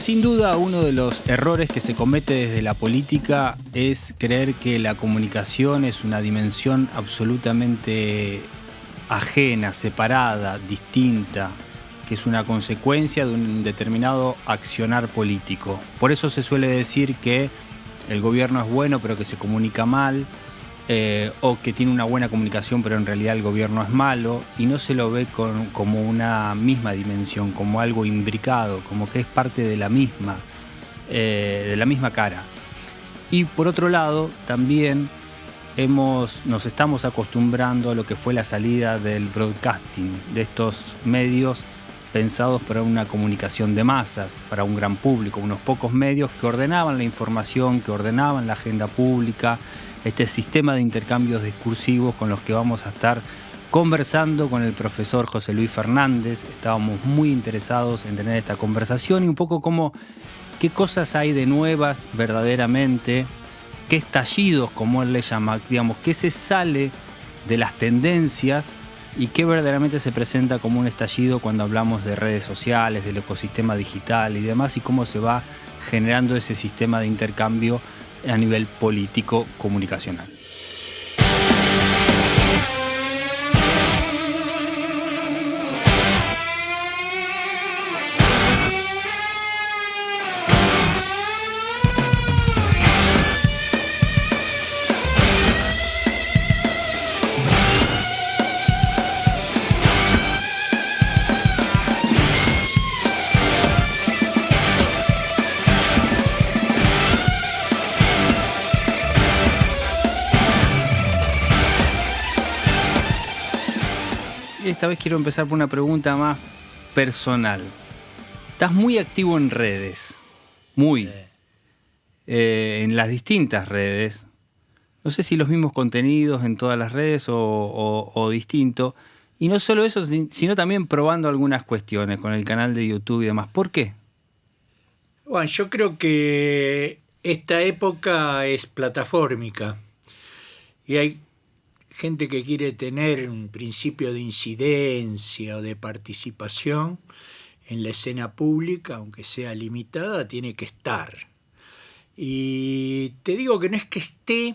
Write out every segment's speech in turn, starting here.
Sin duda, uno de los errores que se comete desde la política es creer que la comunicación es una dimensión absolutamente ajena, separada, distinta, que es una consecuencia de un determinado accionar político. Por eso se suele decir que el gobierno es bueno pero que se comunica mal, o que tiene una buena comunicación pero en realidad el gobierno es malo, y no se lo ve como una misma dimensión, como algo imbricado, como que es parte de la misma cara. Y por otro lado, también nos estamos acostumbrando a lo que fue la salida del broadcasting, de estos medios pensados para una comunicación de masas, para un gran público, unos pocos medios que ordenaban la información, que ordenaban la agenda pública, este sistema de intercambios discursivos con los que vamos a estar conversando con el profesor José Luis Fernández. Estábamos muy interesados en tener esta conversación y un poco qué cosas hay de nuevas verdaderamente, qué estallidos, como él le llama, digamos, qué se sale de las tendencias y qué verdaderamente se presenta como un estallido cuando hablamos de redes sociales, del ecosistema digital y demás, y cómo se va generando ese sistema de intercambio a nivel político comunicacional. Esta vez quiero empezar por una pregunta más personal. Estás muy activo en redes, en las distintas redes. No sé si los mismos contenidos en todas las redes o distinto. Y no solo eso, sino también probando algunas cuestiones con el canal de YouTube y demás. ¿Por qué? Bueno, yo creo que esta época es platafórmica y hay gente que quiere tener un principio de incidencia o de participación en la escena pública, aunque sea limitada, tiene que estar. Y te digo que no es que esté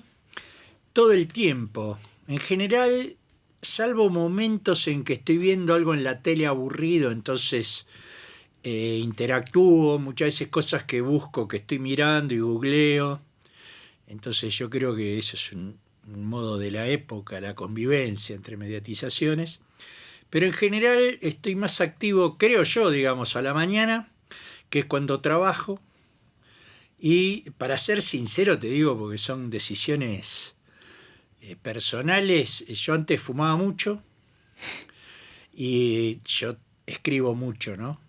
todo el tiempo. En general, salvo momentos en que estoy viendo algo en la tele aburrido, entonces interactúo, muchas veces cosas que busco, que estoy mirando y googleo. Entonces yo creo que eso es un modo de la época, la convivencia entre mediatizaciones, pero en general estoy más activo, creo yo, digamos, a la mañana, que es cuando trabajo, y para ser sincero te digo, porque son decisiones personales, yo antes fumaba mucho, y yo escribo mucho, ¿no?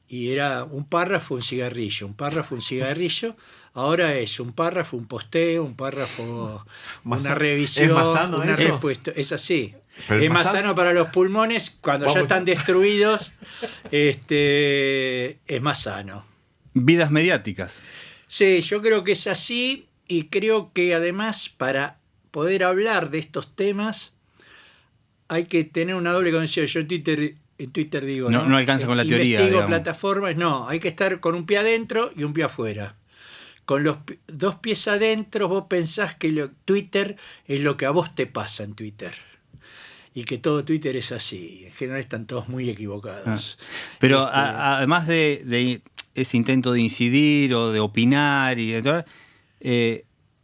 Y era un párrafo, un cigarrillo, un párrafo, un cigarrillo. Ahora es un párrafo, un posteo, un párrafo, una revisión, ¿es más sano una eso? respuesta. Es así. Pero es más sano para los pulmones cuando ya están destruidos. Es más sano. Vidas mediáticas. Sí, yo creo que es así y creo que además para poder hablar de estos temas hay que tener una doble conciencia. Yo en Twitter digo, no alcanza con la teoría. Investigo plataformas, no, hay que estar con un pie adentro y un pie afuera. Con los dos pies adentro vos pensás que Twitter es lo que a vos te pasa en Twitter. Y que todo Twitter es así. En general están todos muy equivocados. Pero además de ese intento de incidir o de opinar y de todo,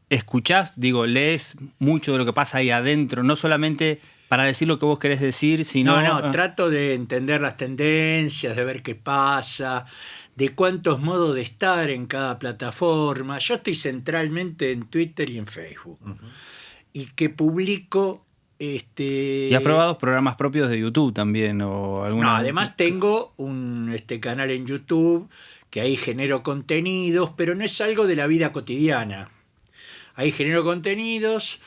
escuchás, lees mucho de lo que pasa ahí adentro, no solamente para decir lo que vos querés decir, sino... No, trato de entender las tendencias, de ver qué pasa, de cuántos modos de estar en cada plataforma. Yo estoy centralmente en Twitter y en Facebook. Uh-huh. Y que publico... ¿Y has probado programas propios de YouTube también? O alguna... No, además tengo un canal en YouTube que ahí genero contenidos, pero no es algo de la vida cotidiana. Ahí genero contenidos...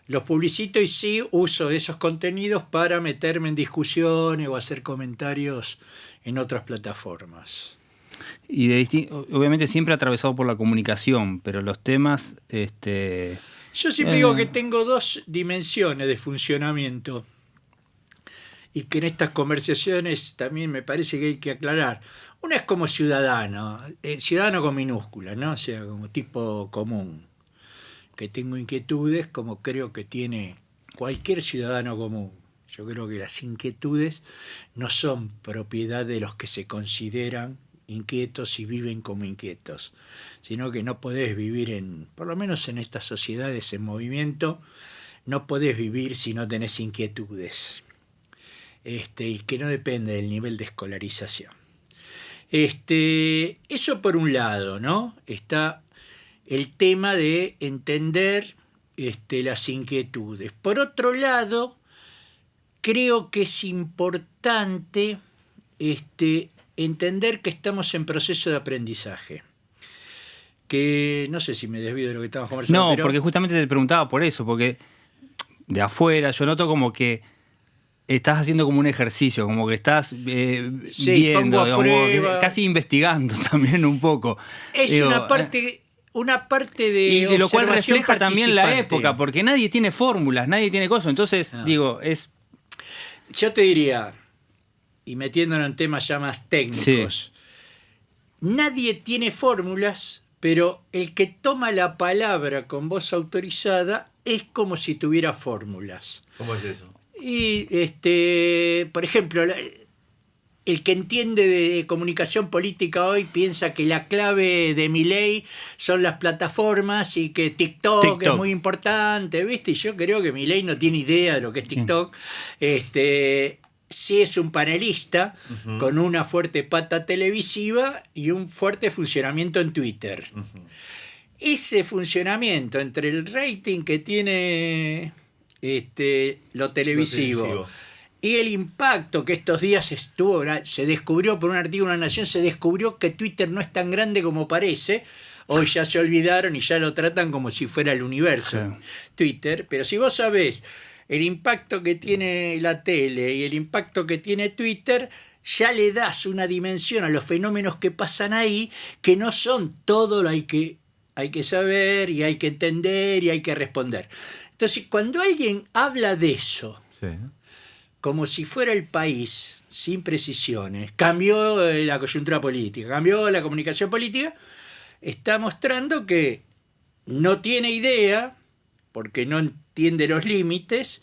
Los publicito y sí uso esos contenidos para meterme en discusiones o hacer comentarios en otras plataformas. Y obviamente siempre atravesado por la comunicación, pero los temas... Yo siempre digo que tengo dos dimensiones de funcionamiento y que en estas conversaciones también me parece que hay que aclarar. Una es como ciudadano, ciudadano con minúsculas, ¿no? O sea, como tipo común, que tengo inquietudes como creo que tiene cualquier ciudadano común. Yo creo que las inquietudes no son propiedad de los que se consideran inquietos y viven como inquietos, sino que no podés vivir por lo menos en estas sociedades en movimiento, no podés vivir si no tenés inquietudes, y que no depende del nivel de escolarización. Eso por un lado, ¿no? Está el tema de entender las inquietudes. Por otro lado, creo que es importante entender que estamos en proceso de aprendizaje. Que no sé si me desvío de lo que estábamos conversando. No, pero porque justamente te preguntaba por eso, porque de afuera yo noto como que estás haciendo como un ejercicio, como que estás viendo, digamos, casi investigando también un poco. Es una parte de y de lo cual observación refleja también la participante. época, porque nadie tiene fórmulas, nadie tiene cosas. Entonces, Yo te diría, y metiéndonos en temas ya más técnicos, nadie tiene fórmulas, pero el que toma la palabra con voz autorizada es como si tuviera fórmulas. ¿Cómo es eso? Y, por ejemplo, el que entiende de comunicación política hoy piensa que la clave de Milei son las plataformas y que TikTok es muy importante, ¿viste? Y yo creo que Milei no tiene idea de lo que es TikTok. Sí es un panelista con una fuerte pata televisiva y un fuerte funcionamiento en Twitter. Ese funcionamiento entre el rating que tiene lo televisivo y el impacto que estos días se descubrió por un artículo en La Nación, se descubrió que Twitter no es tan grande como parece. Hoy ya se olvidaron y ya lo tratan como si fuera el universo, Twitter. Pero si vos sabés el impacto que tiene la tele y el impacto que tiene Twitter, ya le das una dimensión a los fenómenos que pasan ahí, que no son todo lo hay que saber y hay que entender y hay que responder. Entonces, cuando alguien habla de eso, como si fuera el país, sin precisiones, cambió la coyuntura política, cambió la comunicación política, está mostrando que no tiene idea, porque no entiende los límites,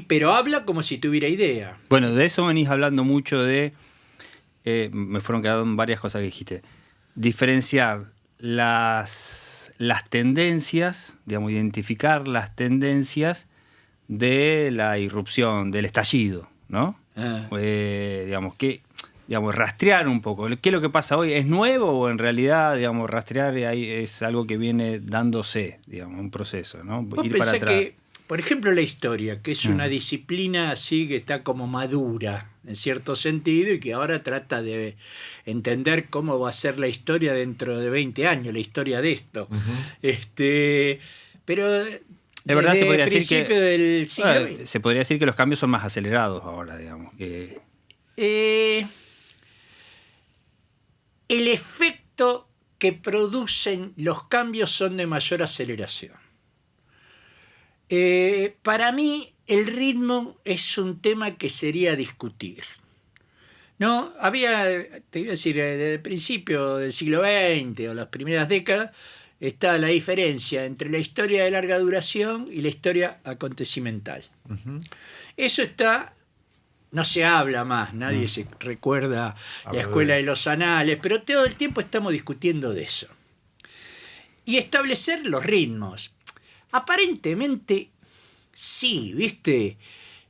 pero habla como si tuviera idea. Bueno, de eso venís hablando mucho me fueron quedando varias cosas que dijiste. Diferenciar las tendencias, digamos, identificar las tendencias de la irrupción, del estallido, ¿no? Rastrear un poco. ¿Qué es lo que pasa hoy? ¿Es nuevo o en realidad, digamos, rastrear es algo que viene dándose, digamos, un proceso, ¿no? ¿Vos Ir para atrás. Que, por ejemplo, la historia, que es una disciplina así que está como madura, en cierto sentido, y que ahora trata de entender cómo va a ser la historia dentro de 20 años, la historia de esto. Pero de verdad se podría decir que del siglo XX. Se podría decir que los cambios son más acelerados ahora, digamos. El efecto que producen los cambios son de mayor aceleración. Para mí, el ritmo es un tema que sería discutir. ¿No? Te iba a decir, desde el principio del siglo XX o las primeras décadas, está la diferencia entre la historia de larga duración y la historia acontecimental. Eso no se habla más, nadie se recuerda la escuela de los anales, pero todo el tiempo estamos discutiendo de eso. Y establecer los ritmos. Aparentemente, sí, ¿viste?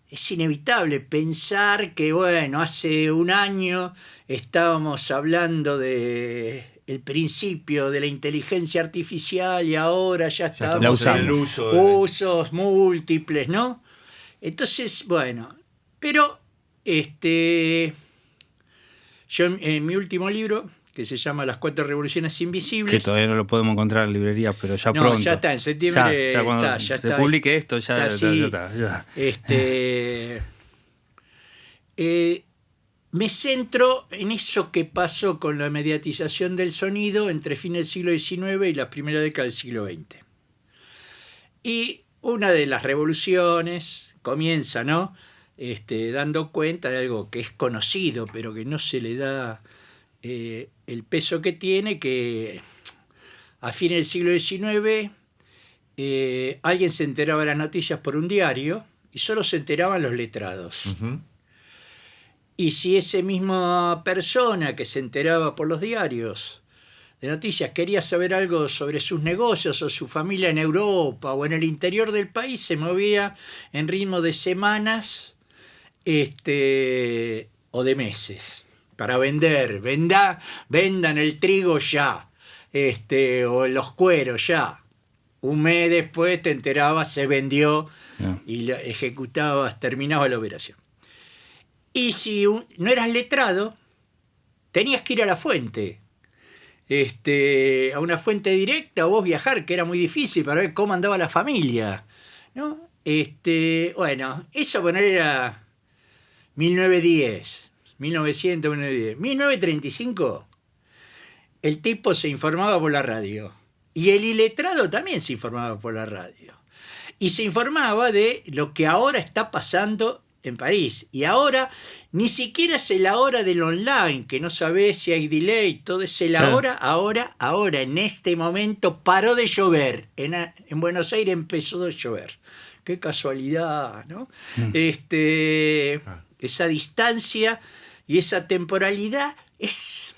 Es inevitable pensar que, bueno, hace un año estábamos hablando de el principio de la inteligencia artificial y ahora ya estamos en el usos múltiples, ¿no? Entonces, bueno, pero yo en mi último libro, que se llama Las 4 revoluciones invisibles, que todavía no lo podemos encontrar en librerías, pero ya pronto. Ya está, en septiembre ya cuando se publique esto, ya está. Me centro en eso que pasó con la mediatización del sonido entre fines del siglo XIX y la primera década del siglo XX. Y una de las revoluciones comienza, ¿no? Dando cuenta de algo que es conocido, pero que no se le da el peso que tiene, que a fines del siglo XIX alguien se enteraba de las noticias por un diario y solo se enteraban los letrados. Ujú. Y si esa misma persona que se enteraba por los diarios de noticias quería saber algo sobre sus negocios o su familia en Europa o en el interior del país, se movía en ritmo de semanas o de meses para vender. Vendan el trigo ya, o los cueros ya. Un mes después te enterabas, se vendió y ejecutabas, terminaba la operación. Y si no eras letrado, tenías que ir a la fuente. A una fuente directa o vos viajar, que era muy difícil para ver cómo andaba la familia, ¿no? Bueno, eso poner era 1910, 1900, 1910. 1935, el tipo se informaba por la radio. Y el iletrado también se informaba por la radio. Y se informaba de lo que ahora está pasando en París. Y ahora ni siquiera es el ahora del online, que no sabés si hay delay, todo es el ahora, ahora, en este momento paró de llover. En Buenos Aires empezó a llover. Qué casualidad, ¿no? Esa distancia y esa temporalidad es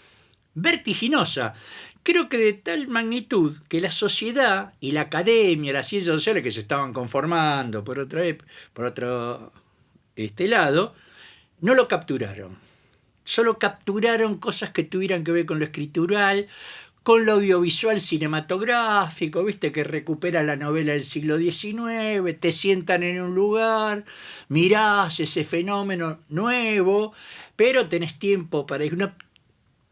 vertiginosa. Creo que de tal magnitud que la sociedad y la academia, las ciencias sociales que se estaban conformando por otro lado, no lo capturaron. Solo capturaron cosas que tuvieran que ver con lo escritural, con lo audiovisual cinematográfico, viste, que recupera la novela del siglo XIX, te sientan en un lugar, mirás ese fenómeno nuevo, pero tenés tiempo para ir.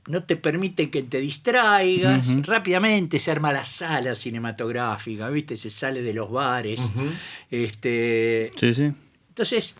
No te permiten que te distraigas. Uh-huh. Rápidamente se arma la sala cinematográfica, ¿viste? Se sale de los bares. Uh-huh. Sí. Entonces,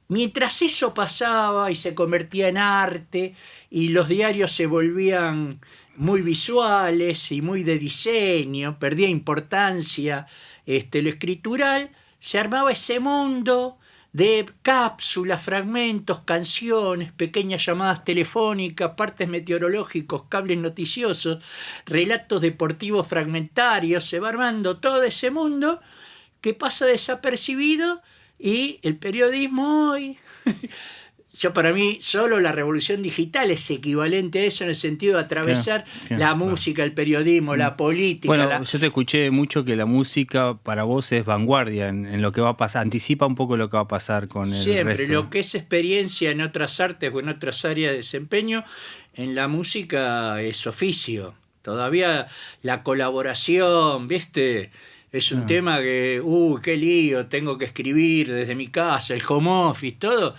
mientras eso pasaba y se convertía en arte y los diarios se volvían muy visuales y muy de diseño, perdía importancia lo escritural, se armaba ese mundo de cápsulas, fragmentos, canciones, pequeñas llamadas telefónicas, partes meteorológicos, cables noticiosos, relatos deportivos fragmentarios. Se va armando todo ese mundo que pasa desapercibido y el periodismo hoy... Para mí, solo la revolución digital es equivalente a eso en el sentido de atravesar la música, el periodismo, la política. Bueno, yo te escuché mucho que la música para vos es vanguardia en lo que va a pasar, anticipa un poco lo que va a pasar con el Siempre, resto. lo que es experiencia en otras artes o en otras áreas de desempeño, en la música es oficio. Todavía la colaboración, ¿viste? Es un tema que, qué lío, tengo que escribir desde mi casa, el home office, todo.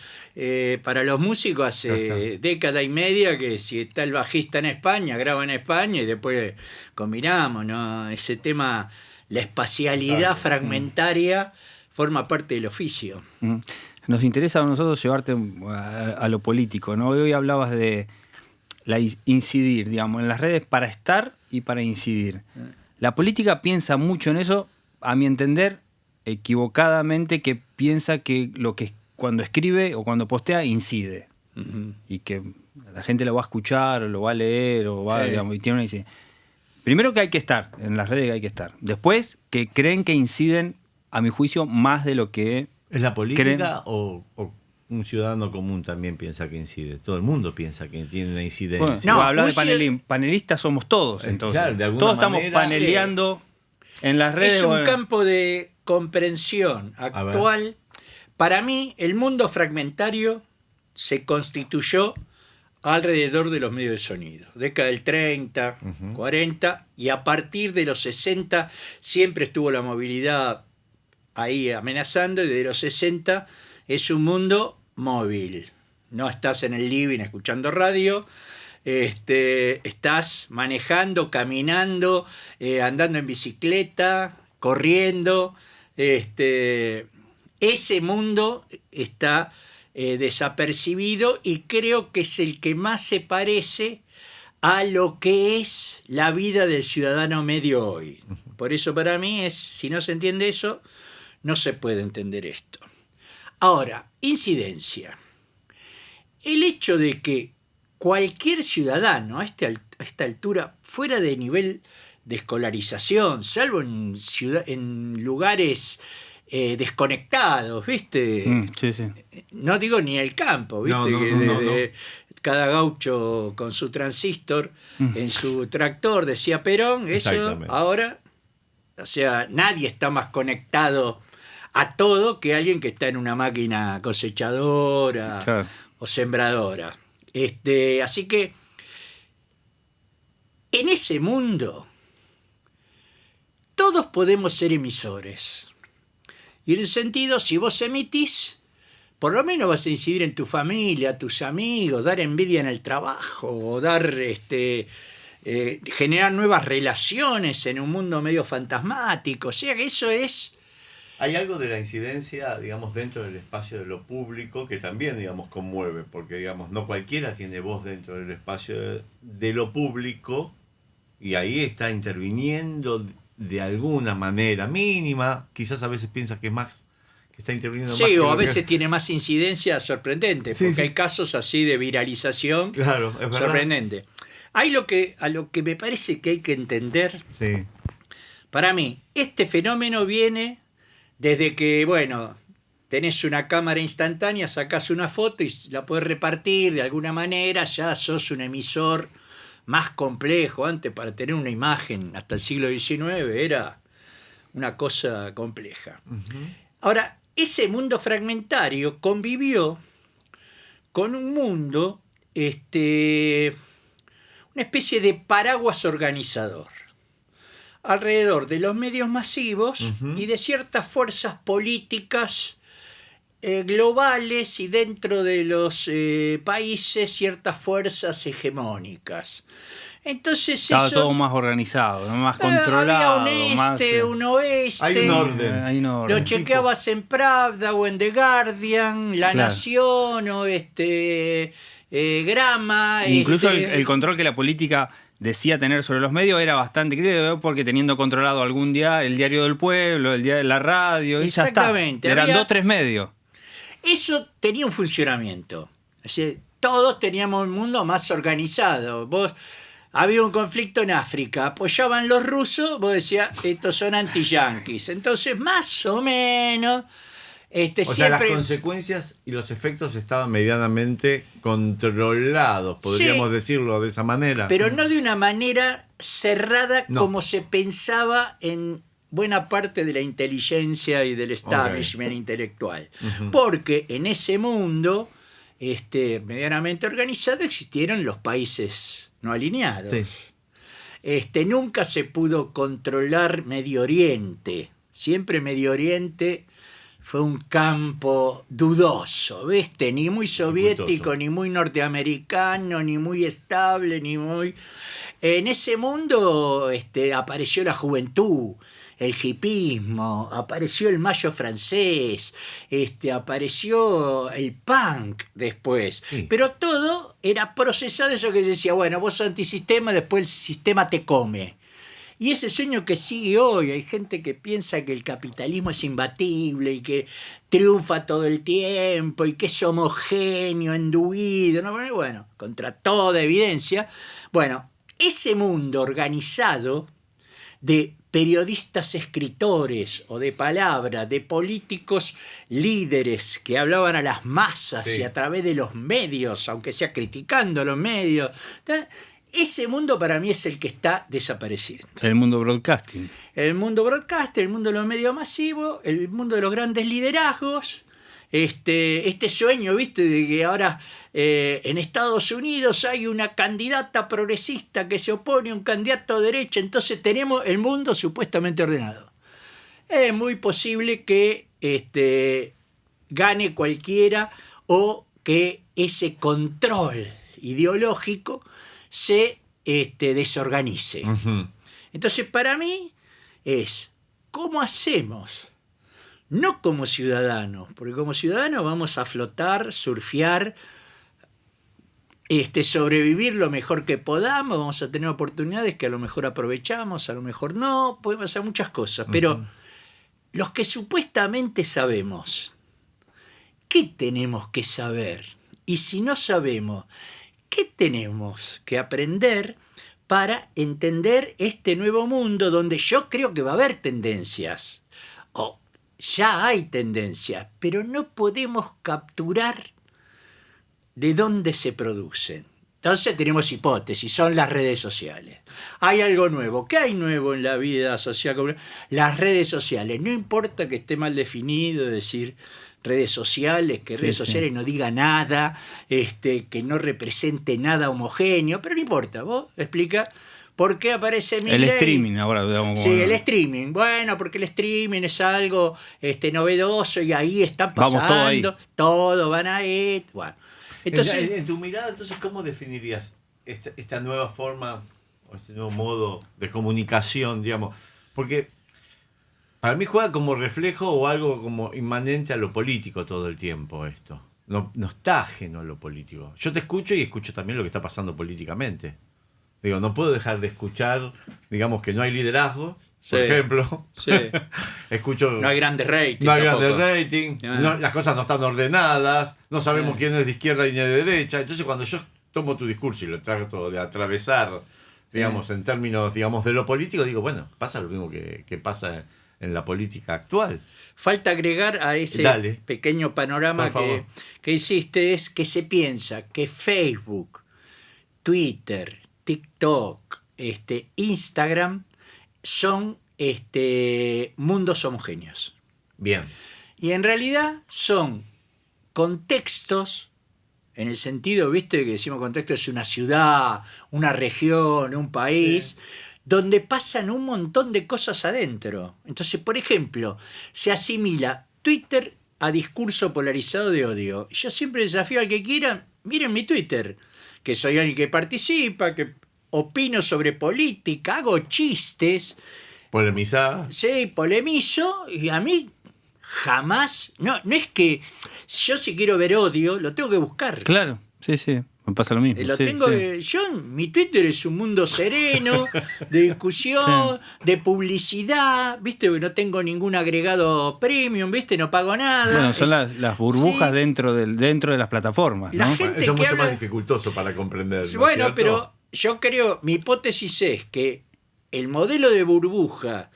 Para los músicos hace década y media que si está el bajista en España, graba en España y después combinamos, ¿no? Ese tema, la espacialidad fragmentaria forma parte del oficio. Nos interesa a nosotros llevarte a lo político, ¿no? Hoy hablabas de incidir, digamos, en las redes para estar y para incidir. La política piensa mucho en eso, a mi entender, equivocadamente, que piensa que lo que cuando escribe o cuando postea incide. Uh-huh. Y que la gente lo va a escuchar, o lo va a leer, o va, digamos, y tiene una incidencia. Primero que hay que estar, en las redes que hay que estar. Después, que creen que inciden, a mi juicio, más de lo que ¿Es la política creen? o un ciudadano común también piensa que incide? Todo el mundo piensa que tiene una incidencia. Bueno, hablar de panelistas somos todos, entonces. Claro, de alguna todos manera, estamos paneleando en las redes. Es un campo de comprensión actual. Para mí, el mundo fragmentario se constituyó alrededor de los medios de sonido. Década del 30, 40, y a partir de los 60 siempre estuvo la movilidad ahí amenazando, y desde los 60 es un mundo móvil. No estás en el living escuchando radio, estás manejando, caminando, andando en bicicleta, corriendo. Ese mundo está desapercibido y creo que es el que más se parece a lo que es la vida del ciudadano medio hoy. Por eso para mí si no se entiende eso, no se puede entender esto. Ahora, incidencia. El hecho de que cualquier ciudadano a esta altura, fuera de nivel de escolarización, salvo en lugares desconectados, ¿viste? Sí, sí. No digo ni el campo, ¿viste? No. Cada gaucho con su transistor en su tractor decía Perón, eso Exactamente. ahora, o sea, nadie está más conectado a todo que alguien que está en una máquina cosechadora Claro. o sembradora. Así que en ese mundo todos podemos ser emisores. Y en el sentido, si vos emitís, por lo menos vas a incidir en tu familia, tus amigos, dar envidia en el trabajo, o dar generar nuevas relaciones en un mundo medio fantasmático. O sea que eso es... Hay algo de la incidencia, digamos, dentro del espacio de lo público que también, digamos, conmueve, porque, digamos, no cualquiera tiene voz dentro del espacio de lo público y ahí está interviniendo de alguna manera mínima, quizás a veces piensa que es más, que está interviniendo más. Sí, que o a lo que- veces tiene más incidencia sorprendente, Sí, porque sí. hay casos así de viralización Claro, es verdad. sorprendente. A lo que me parece que hay que entender, Sí, para mí, este fenómeno viene desde que, bueno, tenés una cámara instantánea, sacás una foto y la podés repartir de alguna manera, ya sos un emisor más complejo. Antes, para tener una imagen hasta el siglo XIX era una cosa compleja. Ahora, ese mundo fragmentario convivió con un mundo, una especie de paraguas organizador, alrededor de los medios masivos y de ciertas fuerzas políticas globales y dentro de los países ciertas fuerzas hegemónicas. Entonces Estaba eso... todo más organizado, ¿no? Más había controlado. un más, este, un oeste. Hay un orden. hay un orden. Lo chequeabas en Pravda o en The Guardian, La Claro. Nación o Grama. Incluso el control que la política decía tener sobre los medios era bastante crítico, porque teniendo controlado algún día el Diario del Pueblo, el día de la radio, y ya está. Exactamente, Eran había- 2, 3 medios. Eso tenía un funcionamiento. Es decir, todos teníamos un mundo más organizado. Había un conflicto en África, apoyaban los rusos, vos decías, estos son anti-yanquis. Entonces, más o menos, o sea, las siempre... consecuencias y los efectos estaban medianamente controlados, podríamos Sí. decirlo de esa manera. Pero no de una manera cerrada No. como se pensaba en buena parte de la inteligencia y del establishment intelectual. Porque en ese mundo medianamente organizado existieron los países no alineados. Sí. Nunca se pudo controlar Medio Oriente. Siempre Medio Oriente fue un campo dudoso, ¿viste? Ni muy soviético, Dificultoso. ni muy norteamericano, ni muy estable, ni muy... En ese mundo apareció la juventud, el hipismo, apareció el mayo francés, apareció el punk después. Sí. Pero todo era procesado, eso que se decía, bueno, vos sos antisistema, después el sistema te come. Y ese sueño que sigue hoy, hay gente que piensa que el capitalismo es imbatible y que triunfa todo el tiempo y que es homogéneo, enduido, ¿no? Bueno, contra toda evidencia. Bueno, ese mundo organizado de periodistas escritores o de palabra, de políticos líderes que hablaban a las masas Sí. y a través de los medios, aunque sea criticando los medios, ese mundo para mí es el que está desapareciendo. El mundo broadcasting. El mundo broadcast, el mundo de los medios masivos, el mundo de los grandes liderazgos, este sueño, ¿viste? De que ahora en Estados Unidos hay una candidata progresista que se opone a un candidato de derecha, entonces tenemos el mundo supuestamente ordenado. Es muy posible que gane cualquiera o que ese control ideológico se desorganice. Entonces, para mí es, ¿cómo hacemos? No como ciudadanos, porque como ciudadanos vamos a flotar, surfear, sobrevivir lo mejor que podamos, vamos a tener oportunidades que a lo mejor aprovechamos, a lo mejor no, pueden pasar muchas cosas, pero los que supuestamente sabemos, ¿qué tenemos que saber? Y si no sabemos, ¿qué tenemos que aprender para entender este nuevo mundo donde yo creo que va a haber tendencias? O ya hay tendencias, pero no podemos capturar de dónde se producen. Entonces tenemos hipótesis, son las redes sociales. Hay algo nuevo. ¿Qué hay nuevo en la vida social? Las redes sociales. No importa que esté mal definido, decir redes sociales, que redes sociales no diga nada, que no represente nada homogéneo, pero no importa. Vos explica por qué aparece el streaming ahora. Digamos, sí, el streaming. Bueno, porque el streaming es algo novedoso y ahí están pasando. Todo van ahí. Bueno. Entonces, en tu mirada, entonces, ¿cómo definirías esta nueva forma o este nuevo modo de comunicación, digamos? Porque para mí juega como reflejo o algo como inmanente a lo político todo el tiempo esto. No está ajeno a lo político. Yo te escucho y escucho también lo que está pasando políticamente. Digo, no puedo dejar de escuchar, digamos, que no hay liderazgo, por ejemplo. Sí. Escucho, no hay grandes ratings. No hay grandes ratings, las cosas no están ordenadas, no sabemos quién es de izquierda y ni de derecha. Entonces cuando yo tomo tu discurso y lo trato de atravesar, digamos, en términos, digamos, de lo político, digo, bueno, pasa lo mismo que pasa en la política actual. Falta agregar a ese pequeño panorama que hiciste, es que se piensa que Facebook, Twitter, TikTok, Instagram son mundos homogéneos. Bien. Y en realidad son contextos, en el sentido, viste, que decimos contexto es una ciudad, una región, un país, donde pasan un montón de cosas adentro. Entonces, por ejemplo, se asimila Twitter a discurso polarizado de odio. Yo siempre desafío al que quiera, miren mi Twitter, que soy alguien que participa, que opino sobre política, hago chistes. Polemizar. Sí, polemizo, y a mí jamás... No es que yo si quiero ver odio, lo tengo que buscar. Claro, sí, me pasa lo mismo. Mi Twitter es un mundo sereno, de discusión, de publicidad, ¿viste? No tengo ningún agregado premium, ¿viste? No pago nada. Bueno, son las burbujas dentro de las plataformas, ¿no? Gente eso es mucho más dificultoso para comprender. Bueno, ¿no? Pero yo creo, mi hipótesis es que el modelo de burbuja,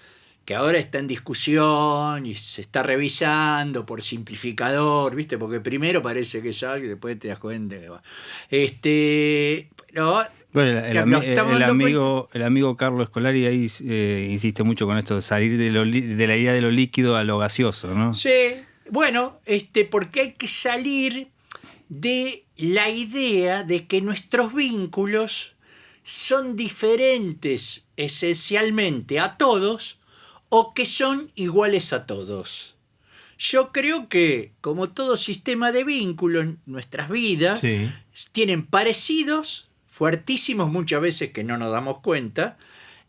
que ahora está en discusión y se está revisando por simplificador, ¿viste? Porque primero parece que es algo y después te das cuenta que va. Pero bueno, el amigo Carlos Escolari ahí insiste mucho con esto de salir de la idea de lo líquido a lo gaseoso, ¿no? Sí, bueno, porque hay que salir de la idea de que nuestros vínculos son diferentes esencialmente a todos o que son iguales a todos. Yo creo que, como todo sistema de vínculos, nuestras vidas tienen parecidos, fuertísimos muchas veces que no nos damos cuenta,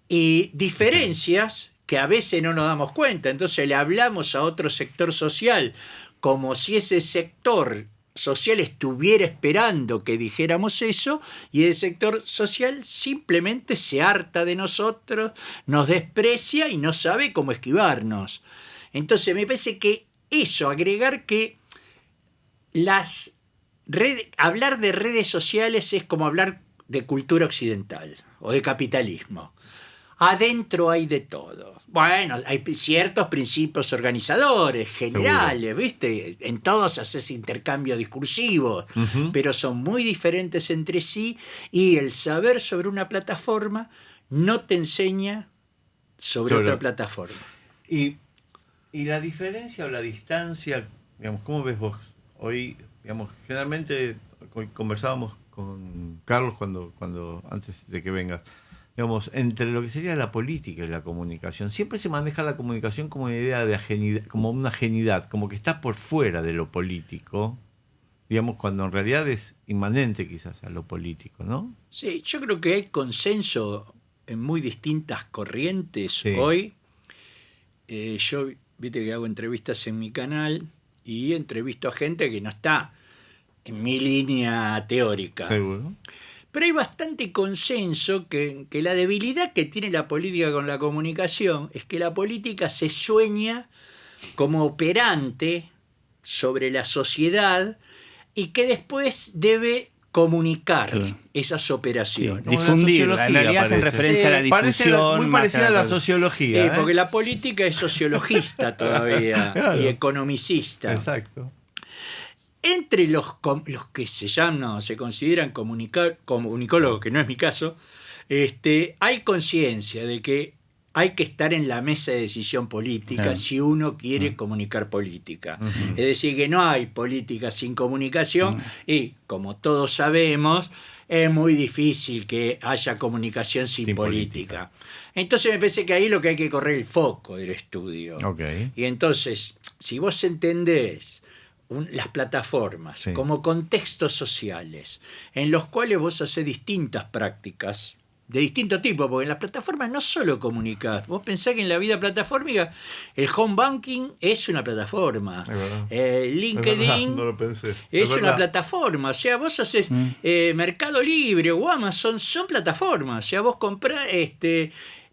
y diferencias que a veces no nos damos cuenta. Entonces le hablamos a otro sector social como si ese sector social estuviera esperando que dijéramos eso, y el sector social simplemente se harta de nosotros, nos desprecia y no sabe cómo esquivarnos. Entonces me parece que eso, agregar que hablar de redes sociales es como hablar de cultura occidental o de capitalismo. Adentro hay de todo. Bueno, hay ciertos principios organizadores, generales, seguro. ¿Viste? En todos haces intercambio discursivo, pero son muy diferentes entre sí, y el saber sobre una plataforma no te enseña sobre otra plataforma. Y la diferencia o la distancia, digamos, ¿cómo ves vos? Hoy, digamos, generalmente conversábamos con Carlos cuando antes de que vengas, digamos, entre lo que sería la política y la comunicación. Siempre se maneja la comunicación como una idea de ajenidad, como una ajenidad, como que está por fuera de lo político, digamos, cuando en realidad es inmanente quizás a lo político, ¿no? Sí, yo creo que hay consenso en muy distintas corrientes hoy. Yo, viste que hago entrevistas en mi canal y entrevisto a gente que no está en mi línea teórica. Seguro. Pero hay bastante consenso que la debilidad que tiene la política con la comunicación es que la política se sueña como operante sobre la sociedad y que después debe comunicar Sí. esas operaciones. Como la Difundirla. En sociología realidad hacen parece. referencia a la Sí, difusión. Muy más parecida a que la otra cosa. sociología. ¿eh? Porque la política es sociologista todavía Claro. y economicista. Exacto. Entre los que se consideran comunicólogos, que no es mi caso, hay conciencia de que hay que estar en la mesa de decisión política Claro. si uno quiere comunicar política. Ujú. Es decir, que no hay política sin comunicación y, como todos sabemos, es muy difícil que haya comunicación sin Sin política. Entonces me parece que ahí lo que hay que correr el foco del estudio. Ok. Y entonces, si vos entendés las plataformas Sí. como contextos sociales en los cuales vos hacés distintas prácticas de distinto tipo, porque en las plataformas no solo comunicás, vos pensás que en la vida plataformica el home banking es una plataforma, Es verdad. LinkedIn Es verdad, no lo pensé. es una verdad. plataforma, o sea, vos haces Mercado Libre o Amazon, son plataformas, o sea, vos comprás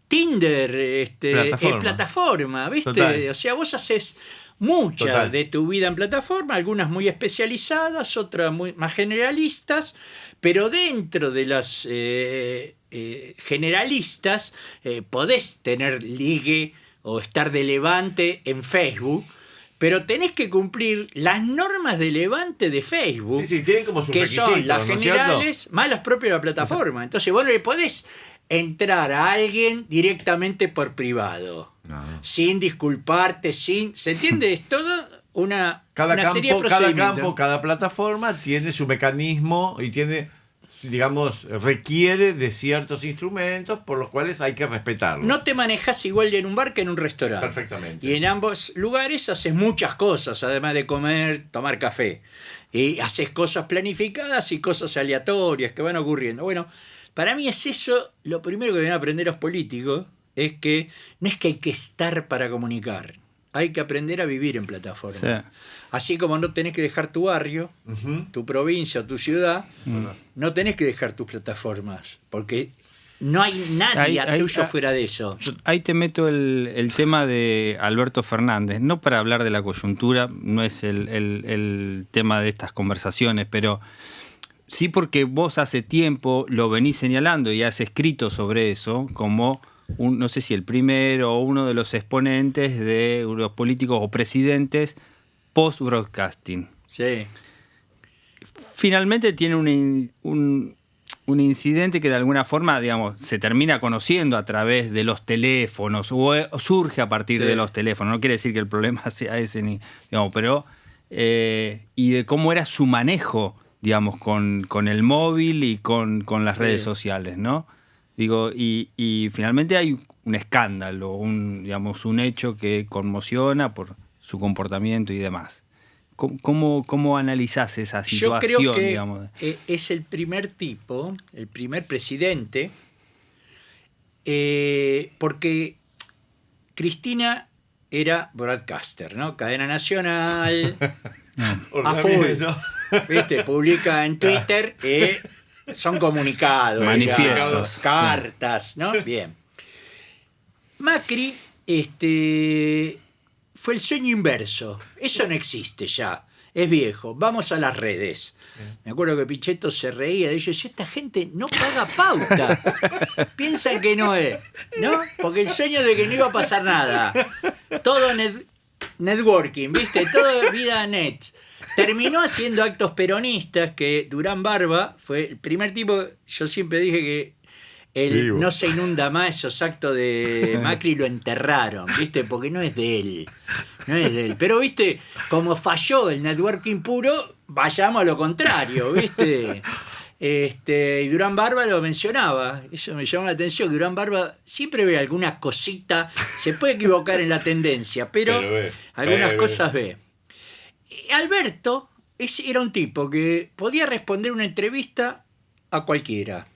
Tinder, es plataforma, ¿viste? Total. O sea, vos haces mucha Total. de tu vida en plataforma, algunas muy especializadas, otras más generalistas, pero dentro de las generalistas podés tener ligue o estar de levante en Facebook, pero tenés que cumplir las normas de levante de Facebook, Sí, tienen como sus que requisitos, son las ¿no es cierto? generales más las propias de la plataforma. Entonces vos no le podés entrar a alguien directamente por privado, No. sin disculparte, ¿se entiende? Es todo una Cada serie de campo, cada procedimientos. campo, cada plataforma tiene su mecanismo y tiene, digamos, requiere de ciertos instrumentos por los cuales hay que respetarlos. No te manejas igual en un bar que en un restaurante. Perfectamente. Y en ambos lugares haces muchas cosas, además de comer, tomar café. Y haces cosas planificadas y cosas aleatorias que van ocurriendo. Bueno, para mí es eso lo primero que deben aprender los políticos, es que no es que hay que estar para comunicar, hay que aprender a vivir en plataforma. Sí. Así como no tenés que dejar tu barrio, Ujú. tu provincia o tu ciudad, no tenés que dejar tus plataformas, porque no hay nadie tuyo fuera de eso. Ahí te meto el tema de Alberto Fernández, no para hablar de la coyuntura, no es el tema de estas conversaciones, pero sí porque vos hace tiempo lo venís señalando y has escrito sobre eso como, no sé si el primero o uno de los exponentes de los políticos o presidentes post-broadcasting. Sí. Finalmente tiene un incidente que de alguna forma, digamos, se termina conociendo a través de los teléfonos o surge a partir Sí. de los teléfonos. No quiere decir que el problema sea ese, digamos, pero y de cómo era su manejo, digamos, con el móvil y con las redes sociales, ¿no? Digo, y finalmente hay un escándalo, digamos, un hecho que conmociona por su comportamiento y demás. ¿Cómo analizás esa situación, Yo creo que digamos? es el primer tipo, el primer presidente, porque Cristina era broadcaster, ¿no? Cadena nacional, a full, Ordenamiento. ¿viste? Publica en Twitter, son comunicados, Manifiestos, cartas, ¿no? Bien. Macri, fue el sueño inverso. Eso no existe ya. Es viejo. Vamos a las redes. Me acuerdo que Pichetto se reía de ellos. Esta gente no paga pauta. Piensan que no es, ¿no? Porque el sueño de que no iba a pasar nada. Todo networking, ¿viste? Todo vida net. Terminó haciendo actos peronistas que Durán Barba fue el primer tipo. Yo siempre dije que él no se inunda más, esos actos de Macri lo enterraron, ¿viste? Porque no es de él. No es de él. Pero, ¿viste? Como falló el networking puro, vayamos a lo contrario, ¿viste? Y Durán Barba lo mencionaba. Eso me llamó la atención. Durán Barba siempre ve alguna cosita. Se puede equivocar en la tendencia, pero algunas cosas ve. Alberto era un tipo que podía responder una entrevista a cualquiera.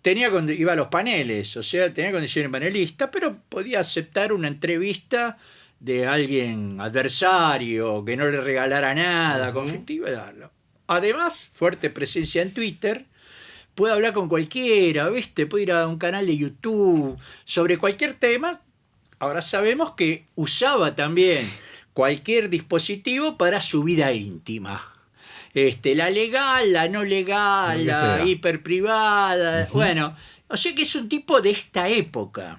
Iba a los paneles, o sea, tenía condiciones panelista, pero podía aceptar una entrevista de alguien adversario, que no le regalara nada, conflictiva, y darlo. Además, fuerte presencia en Twitter, puede hablar con cualquiera, ¿viste? Puede ir a un canal de YouTube sobre cualquier tema. Ahora sabemos que usaba también cualquier dispositivo para su vida íntima. la legal, la no legal, la hiperprivada. Bueno, o sea que es un tipo de esta época.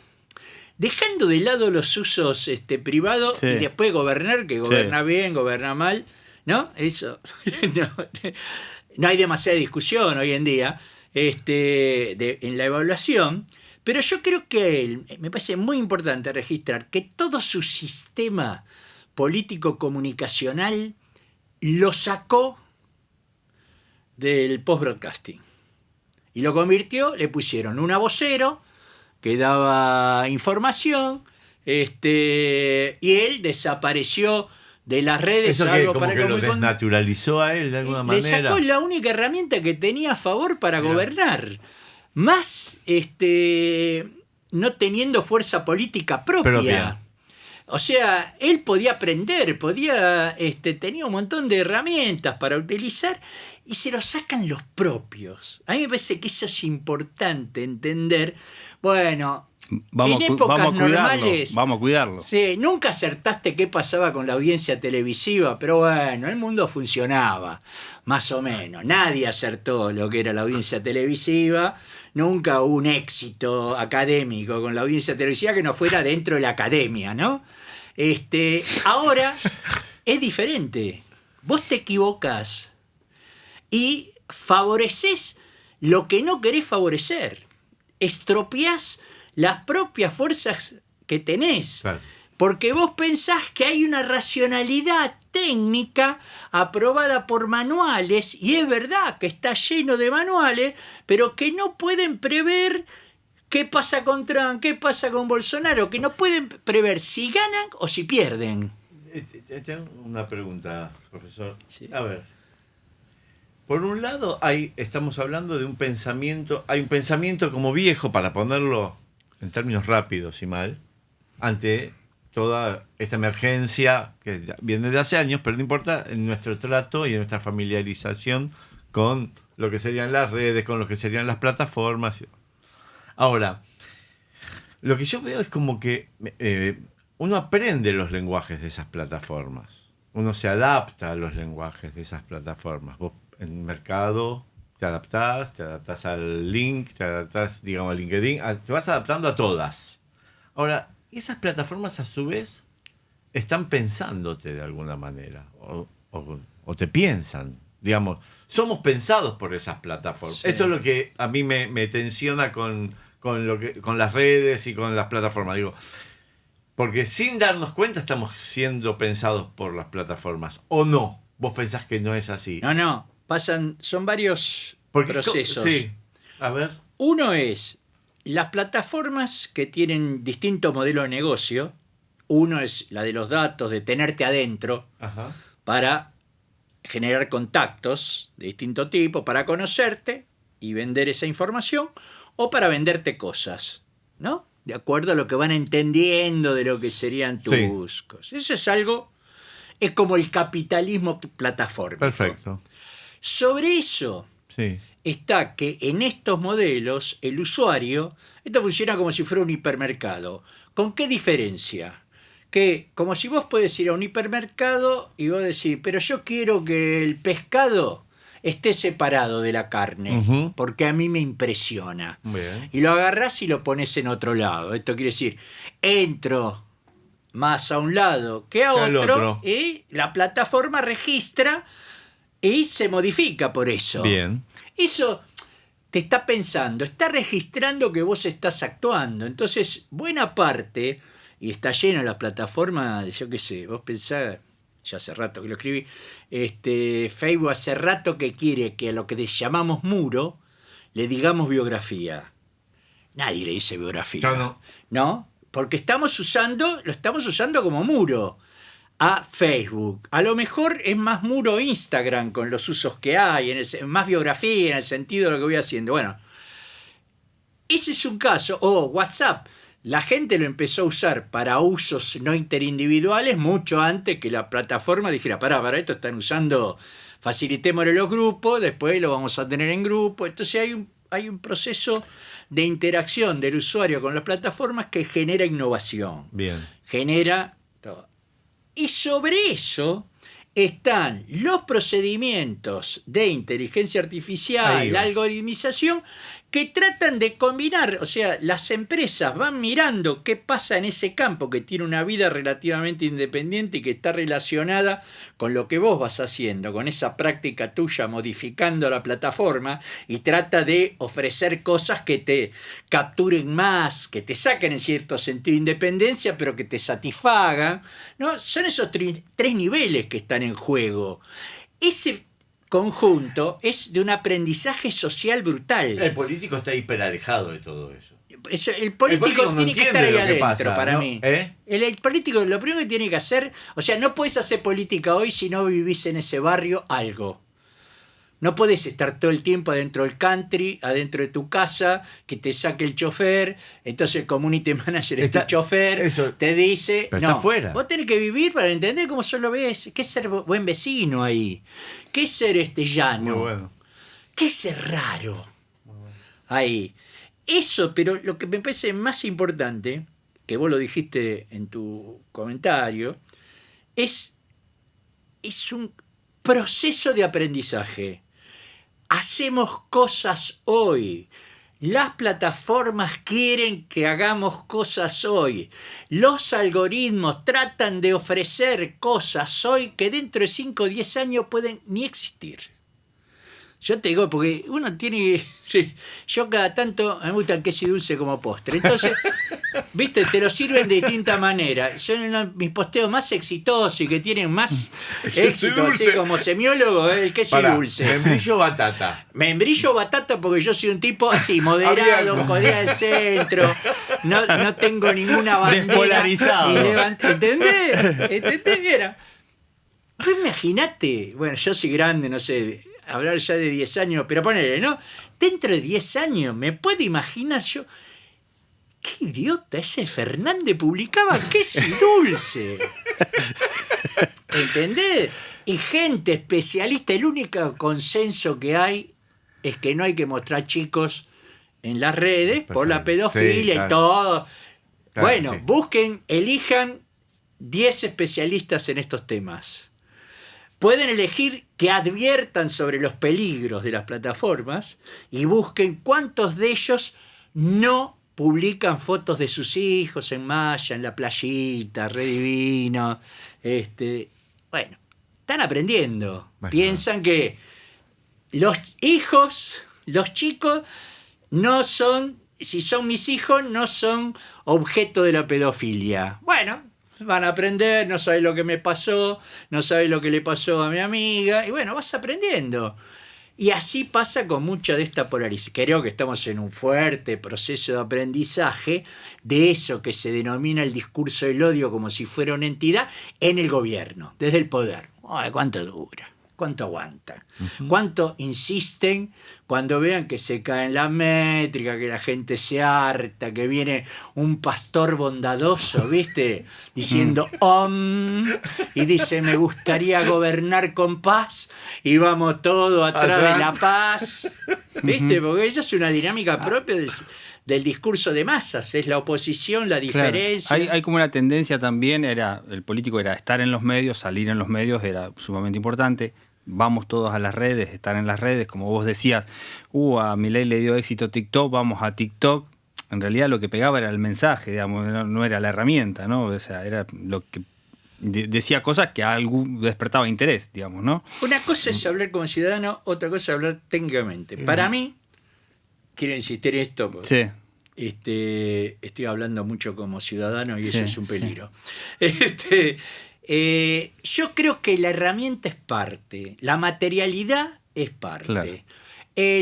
Dejando de lado los usos privados y después gobernar, que gobierna bien, gobierna mal, ¿no? Eso no hay demasiada discusión hoy en día en la evaluación, pero yo creo que me parece muy importante registrar que todo su sistema político-comunicacional lo sacó del post-broadcasting y lo convirtió, le pusieron un vocero que daba información, y él desapareció de las redes. Eso que como que lo desnaturalizó a él de alguna manera. Le sacó la única herramienta que tenía a favor para gobernar. Más no teniendo fuerza política propia. O sea, él podía aprender, tenía un montón de herramientas para utilizar y se lo sacan los propios. A mí me parece que eso es importante entender. Bueno, en épocas normales, vamos a cuidarlo. Sí, nunca acertaste qué pasaba con la audiencia televisiva, pero bueno, el mundo funcionaba, más o menos. Nadie acertó lo que era la audiencia televisiva. Nunca hubo un éxito académico con la audiencia televisiva que no fuera dentro de la academia, ¿no? Ahora es diferente. Vos te equivocás y favoreces lo que no querés favorecer. Estropeás las propias fuerzas que tenés. Claro. Porque vos pensás que hay una racionalidad técnica aprobada por manuales, y es verdad que está lleno de manuales, pero que no pueden prever qué pasa con Trump, qué pasa con Bolsonaro, que no pueden prever si ganan o si pierden. Tengo una pregunta, profesor. Sí. A ver. Por un lado, estamos hablando de un pensamiento, hay un pensamiento como viejo, para ponerlo en términos rápidos y mal, ante toda esta emergencia que viene de hace años, pero no importa, en nuestro trato y en nuestra familiarización con lo que serían las redes, con lo que serían las plataformas. Ahora, lo que yo veo es como que uno aprende los lenguajes de esas plataformas, uno se adapta a los lenguajes de esas plataformas. Vos en el mercado te adaptás al link, te adaptás, digamos, al LinkedIn, te vas adaptando a todas. Ahora, esas plataformas a su vez están pensándote de alguna manera, o te piensan, digamos, somos pensados por esas plataformas. Sí. Esto es lo que a mí me tensiona con las redes y con las plataformas, digo, porque sin darnos cuenta estamos siendo pensados por las plataformas, ¿o no? ¿Vos pensás que no es así? No. Son varios procesos. Sí, a ver. Uno es las plataformas que tienen distintos modelos de negocio. Uno es la de los datos, de tenerte adentro. Ajá. Para generar contactos de distinto tipo, para conocerte y vender esa información, o para venderte cosas, ¿no? De acuerdo a lo que van entendiendo de lo que serían tus cosas. Eso es algo, es como el capitalismo platafórmico. Perfecto. Sobre eso está que en estos modelos el usuario, esto funciona como si fuera un hipermercado. ¿Con qué diferencia? Que como si vos podés ir a un hipermercado y vos decís, pero yo quiero que el pescado esté separado de la carne, porque a mí me impresiona. Bien. Y lo agarrás y lo pones en otro lado. Esto quiere decir, entro más a un lado que a otro, y la plataforma registra y se modifica por eso. Bien. Eso te está pensando, está registrando que vos estás actuando. Entonces, buena parte, y está lleno la plataforma, yo qué sé, vos pensás, ya hace rato que lo escribí, Facebook hace rato que quiere que a lo que llamamos muro le digamos biografía. Nadie le dice biografía. No, porque lo estamos usando como muro a Facebook. A lo mejor es más muro Instagram con los usos que hay, más biografía en el sentido de lo que voy haciendo. Bueno, ese es un caso. O WhatsApp. La gente lo empezó a usar para usos no interindividuales mucho antes que la plataforma dijera, para esto están usando, facilitémosle los grupos, después lo vamos a tener en grupo. Entonces hay un proceso de interacción del usuario con las plataformas que genera innovación. Bien. Genera todo. Y sobre eso están los procedimientos de inteligencia artificial, la algoritmización, que tratan de combinar, o sea, las empresas van mirando qué pasa en ese campo que tiene una vida relativamente independiente y que está relacionada con lo que vos vas haciendo, con esa práctica tuya modificando la plataforma, y trata de ofrecer cosas que te capturen más, que te saquen en cierto sentido de independencia, pero que te satisfagan, ¿no? Son esos tres niveles que están en juego. Ese conjunto es de un aprendizaje social brutal. El político está hiper alejado de todo eso. El político no tiene que estar ahí adentro, pasa, para ¿no? mí. ¿Eh? El político lo primero que tiene que hacer, o sea, no puedes hacer política hoy si no vivís en ese barrio algo. No podés estar todo el tiempo adentro del country, adentro de tu casa, que te saque el chofer, entonces el community manager es tu chofer, eso, te dice, pero no, está fuera. Vos tenés que vivir para entender cómo solo ves, qué es ser buen vecino ahí, qué es ser llano, Muy bueno. qué es ser raro ahí. Eso, pero lo que me parece más importante, que vos lo dijiste en tu comentario, es un proceso de aprendizaje. Hacemos cosas hoy. Las plataformas quieren que hagamos cosas hoy. Los algoritmos tratan de ofrecer cosas hoy que dentro de 5 o 10 años pueden ni existir. Yo te digo, porque uno tiene... Yo cada tanto me gusta el queso y dulce como postre. Entonces, viste, te lo sirven de distinta manera. Son mis posteos más exitosos y que tienen más éxito, así como semiólogo, el queso y dulce. Membrillo batata. Membrillo batata porque yo soy un tipo así, moderado, codea del centro. No tengo ninguna bandera. Despolarizado. ¿Entendés? ¿Entendés? Pues imagínate, bueno, yo soy grande, no sé, hablar ya de 10 años, pero ponele, ¿no? Dentro de 10 años, ¿me puedo imaginar yo? ¡Qué idiota! Ese Fernández publicaba queso y dulce. ¿Entendés? Y gente especialista, el único consenso que hay es que no hay que mostrar chicos en las redes por la pedofilia, sí, claro, y todo. Claro, bueno, sí. Busquen, elijan 10 especialistas en estos temas. Pueden elegir que adviertan sobre los peligros de las plataformas y busquen cuántos de ellos no publican fotos de sus hijos en malla, en la playita, re divino. Bueno, están aprendiendo. Bueno. Piensan que los hijos, los chicos, no son, si son mis hijos, no son objeto de la pedofilia. Bueno, van a aprender, no sabes lo que me pasó, no sabes lo que le pasó a mi amiga, y bueno, vas aprendiendo. Y así pasa con mucha de esta polarización. Creo que estamos en un fuerte proceso de aprendizaje de eso que se denomina el discurso del odio como si fuera una entidad en el gobierno, desde el poder. Ay, ¿cuánto dura? ¿Cuánto aguanta? Uh-huh. ¿Cuánto insisten cuando vean que se caen las métricas, que la gente se harta, que viene un pastor bondadoso, ¿viste? Diciendo y dice, me gustaría gobernar con paz y vamos todos atrás de la paz, ¿viste? Porque esa es una dinámica propia del discurso de masas, es la oposición, la diferencia. Claro. Hay como una tendencia también, el político era estar en los medios, salir en los medios era sumamente importante. Vamos todos a las redes, estar en las redes, como vos decías, a Milei le dio éxito TikTok, vamos a TikTok. En realidad lo que pegaba era el mensaje, digamos, no era la herramienta, ¿no? O sea, era lo que decía cosas que a algo despertaba interés, digamos, ¿no? Una cosa es hablar como ciudadano, otra cosa es hablar técnicamente. Para mí, quiero insistir en esto, porque estoy hablando mucho como ciudadano y eso es un peligro. Yo creo que la herramienta es parte, la materialidad es parte. Claro.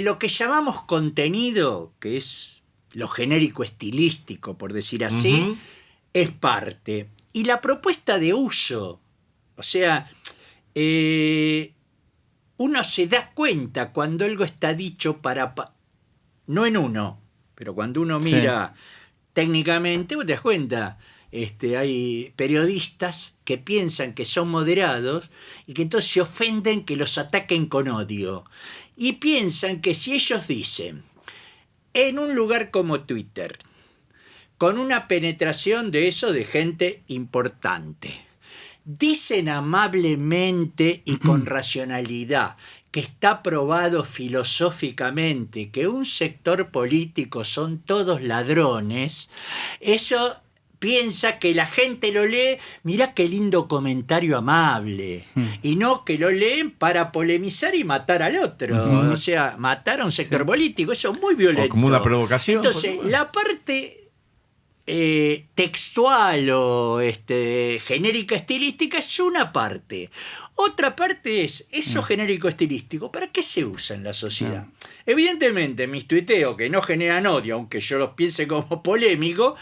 Lo que llamamos contenido, que es lo genérico estilístico, por decir así, es parte. Y la propuesta de uso, o sea, uno se da cuenta cuando algo está dicho para no en uno, pero cuando uno mira técnicamente, vos te das cuenta. Hay periodistas que piensan que son moderados y que entonces se ofenden que los ataquen con odio. Y piensan que si ellos dicen, en un lugar como Twitter, con una penetración de eso de gente importante, dicen amablemente y con racionalidad que está probado filosóficamente que un sector político son todos ladrones, eso piensa que la gente lo lee, mirá qué lindo comentario amable, y no que lo leen para polemizar y matar al otro, o sea, matar a un sector político, eso es muy violento. O como una provocación. Entonces, la parte textual o genérica estilística es una parte. Otra parte es eso genérico estilístico. ¿Para qué se usa en la sociedad? Evidentemente, mis tuiteos que no generan odio, aunque yo los piense como polémico,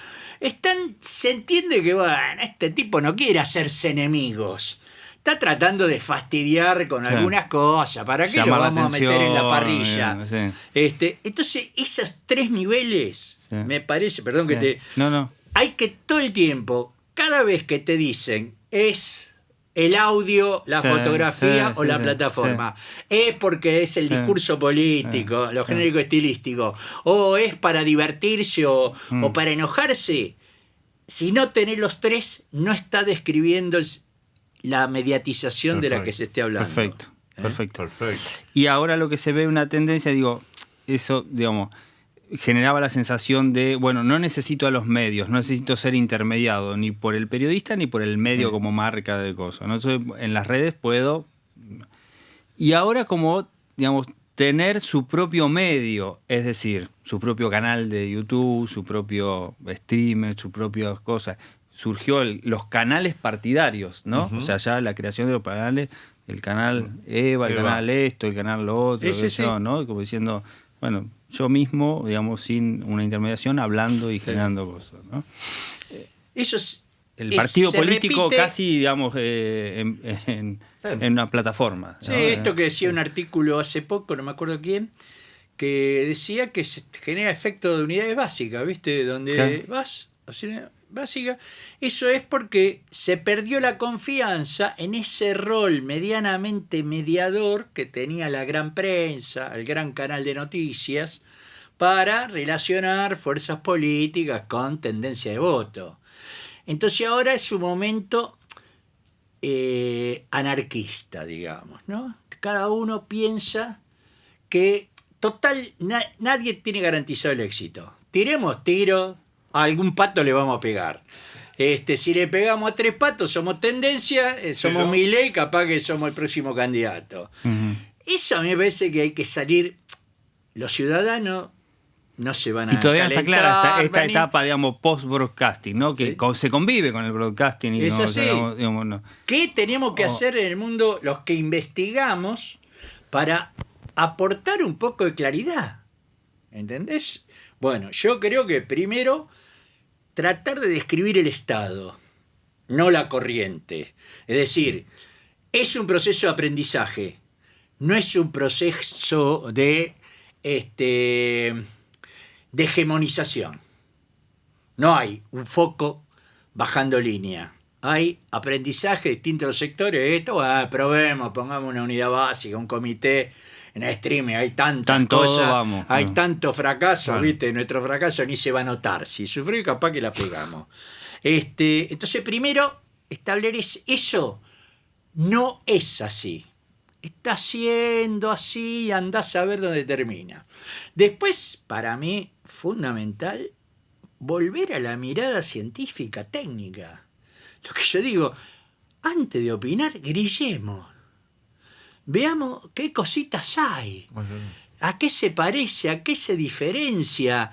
se entiende que bueno, este tipo no quiere hacerse enemigos. Está tratando de fastidiar con algunas cosas. ¿Para qué lo vamos a meter en la parrilla? Entonces, esos tres niveles, me parece, perdón que te... No. Hay que todo el tiempo, cada vez que te dicen es el audio, la fotografía o la plataforma, es porque es el discurso político, lo genérico estilístico, o es para divertirse o para enojarse. Si no tenés los tres, no está describiendo la mediatización de la que se esté hablando. Perfecto. Y ahora lo que se ve una tendencia, eso, generaba la sensación de, bueno, no necesito a los medios, no necesito ser intermediado ni por el periodista ni por el medio como marca de cosas, ¿no? Entonces, en las redes puedo... Y ahora como, tener su propio medio, es decir, su propio canal de YouTube, su propio streamer, sus propias cosas. Surgió los canales partidarios, ¿no? O sea, ya la creación de los canales, el canal Eva, el canal esto, el canal lo otro, ¿no? Como diciendo, bueno, yo mismo, sin una intermediación, hablando y generando cosas, ¿no? Eso el partido político casi, en una plataforma, Sí, ¿no? esto que decía un artículo hace poco, no me acuerdo quién, que decía que se genera efecto de unidades básicas, ¿viste? Donde vas, básica. Eso es porque se perdió la confianza en ese rol medianamente mediador que tenía la gran prensa, el gran canal de noticias, para relacionar fuerzas políticas con tendencia de voto. Entonces ahora es un momento anarquista, digamos, ¿no? Cada uno piensa que total nadie tiene garantizado el éxito. Tiremos tiros, a algún pato le vamos a pegar. Si le pegamos a 3 patos somos tendencia, somos Milei, capaz que somos el próximo candidato. Eso a mí me parece que hay que salir. Los ciudadanos no se van a Y todavía no está clara esta venir. etapa, post-broadcasting, ¿no? Que se convive con el broadcasting. Y Es así. no. ¿Qué tenemos que hacer en el mundo los que investigamos para aportar un poco de claridad? ¿Entendés? Bueno, yo creo que primero tratar de describir el Estado, no la corriente. Es decir, es un proceso de aprendizaje, no es un proceso de hegemonización. No hay un foco bajando línea. Hay aprendizaje de distintos sectores. Probemos, pongamos una unidad básica, un comité. En el streaming hay tantas cosas, hay tanto fracaso, ¿viste? Nuestro fracaso ni se va a notar. Si sufrí, capaz que la pegamos. Entonces, primero, establecer eso no es así. Está siendo así, andás a ver dónde termina. Después, para mí, fundamental, volver a la mirada científica, técnica. Lo que yo digo, antes de opinar, grillemos. Veamos qué cositas hay, a qué se parece, a qué se diferencia.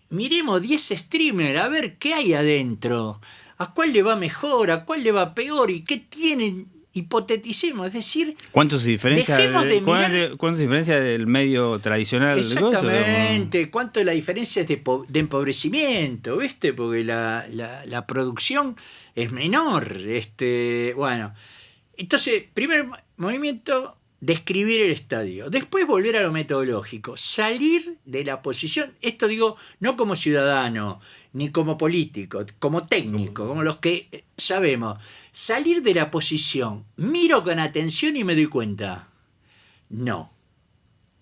Miremos 10 streamers, a ver qué hay adentro, a cuál le va mejor, a cuál le va peor y qué tienen. Hipoteticemos, es decir, ¿cuánto se diferencia ¿cuánto se diferencia del medio tradicional? Exactamente, cuánto la diferencia es de empobrecimiento, ¿viste? Porque la producción es menor. Bueno, entonces, primer movimiento, describir el estadio. Después volver a lo metodológico, salir de la posición, esto digo, no como ciudadano, ni como político, como técnico, como los que sabemos. Salir de la posición, miro con atención y me doy cuenta. No.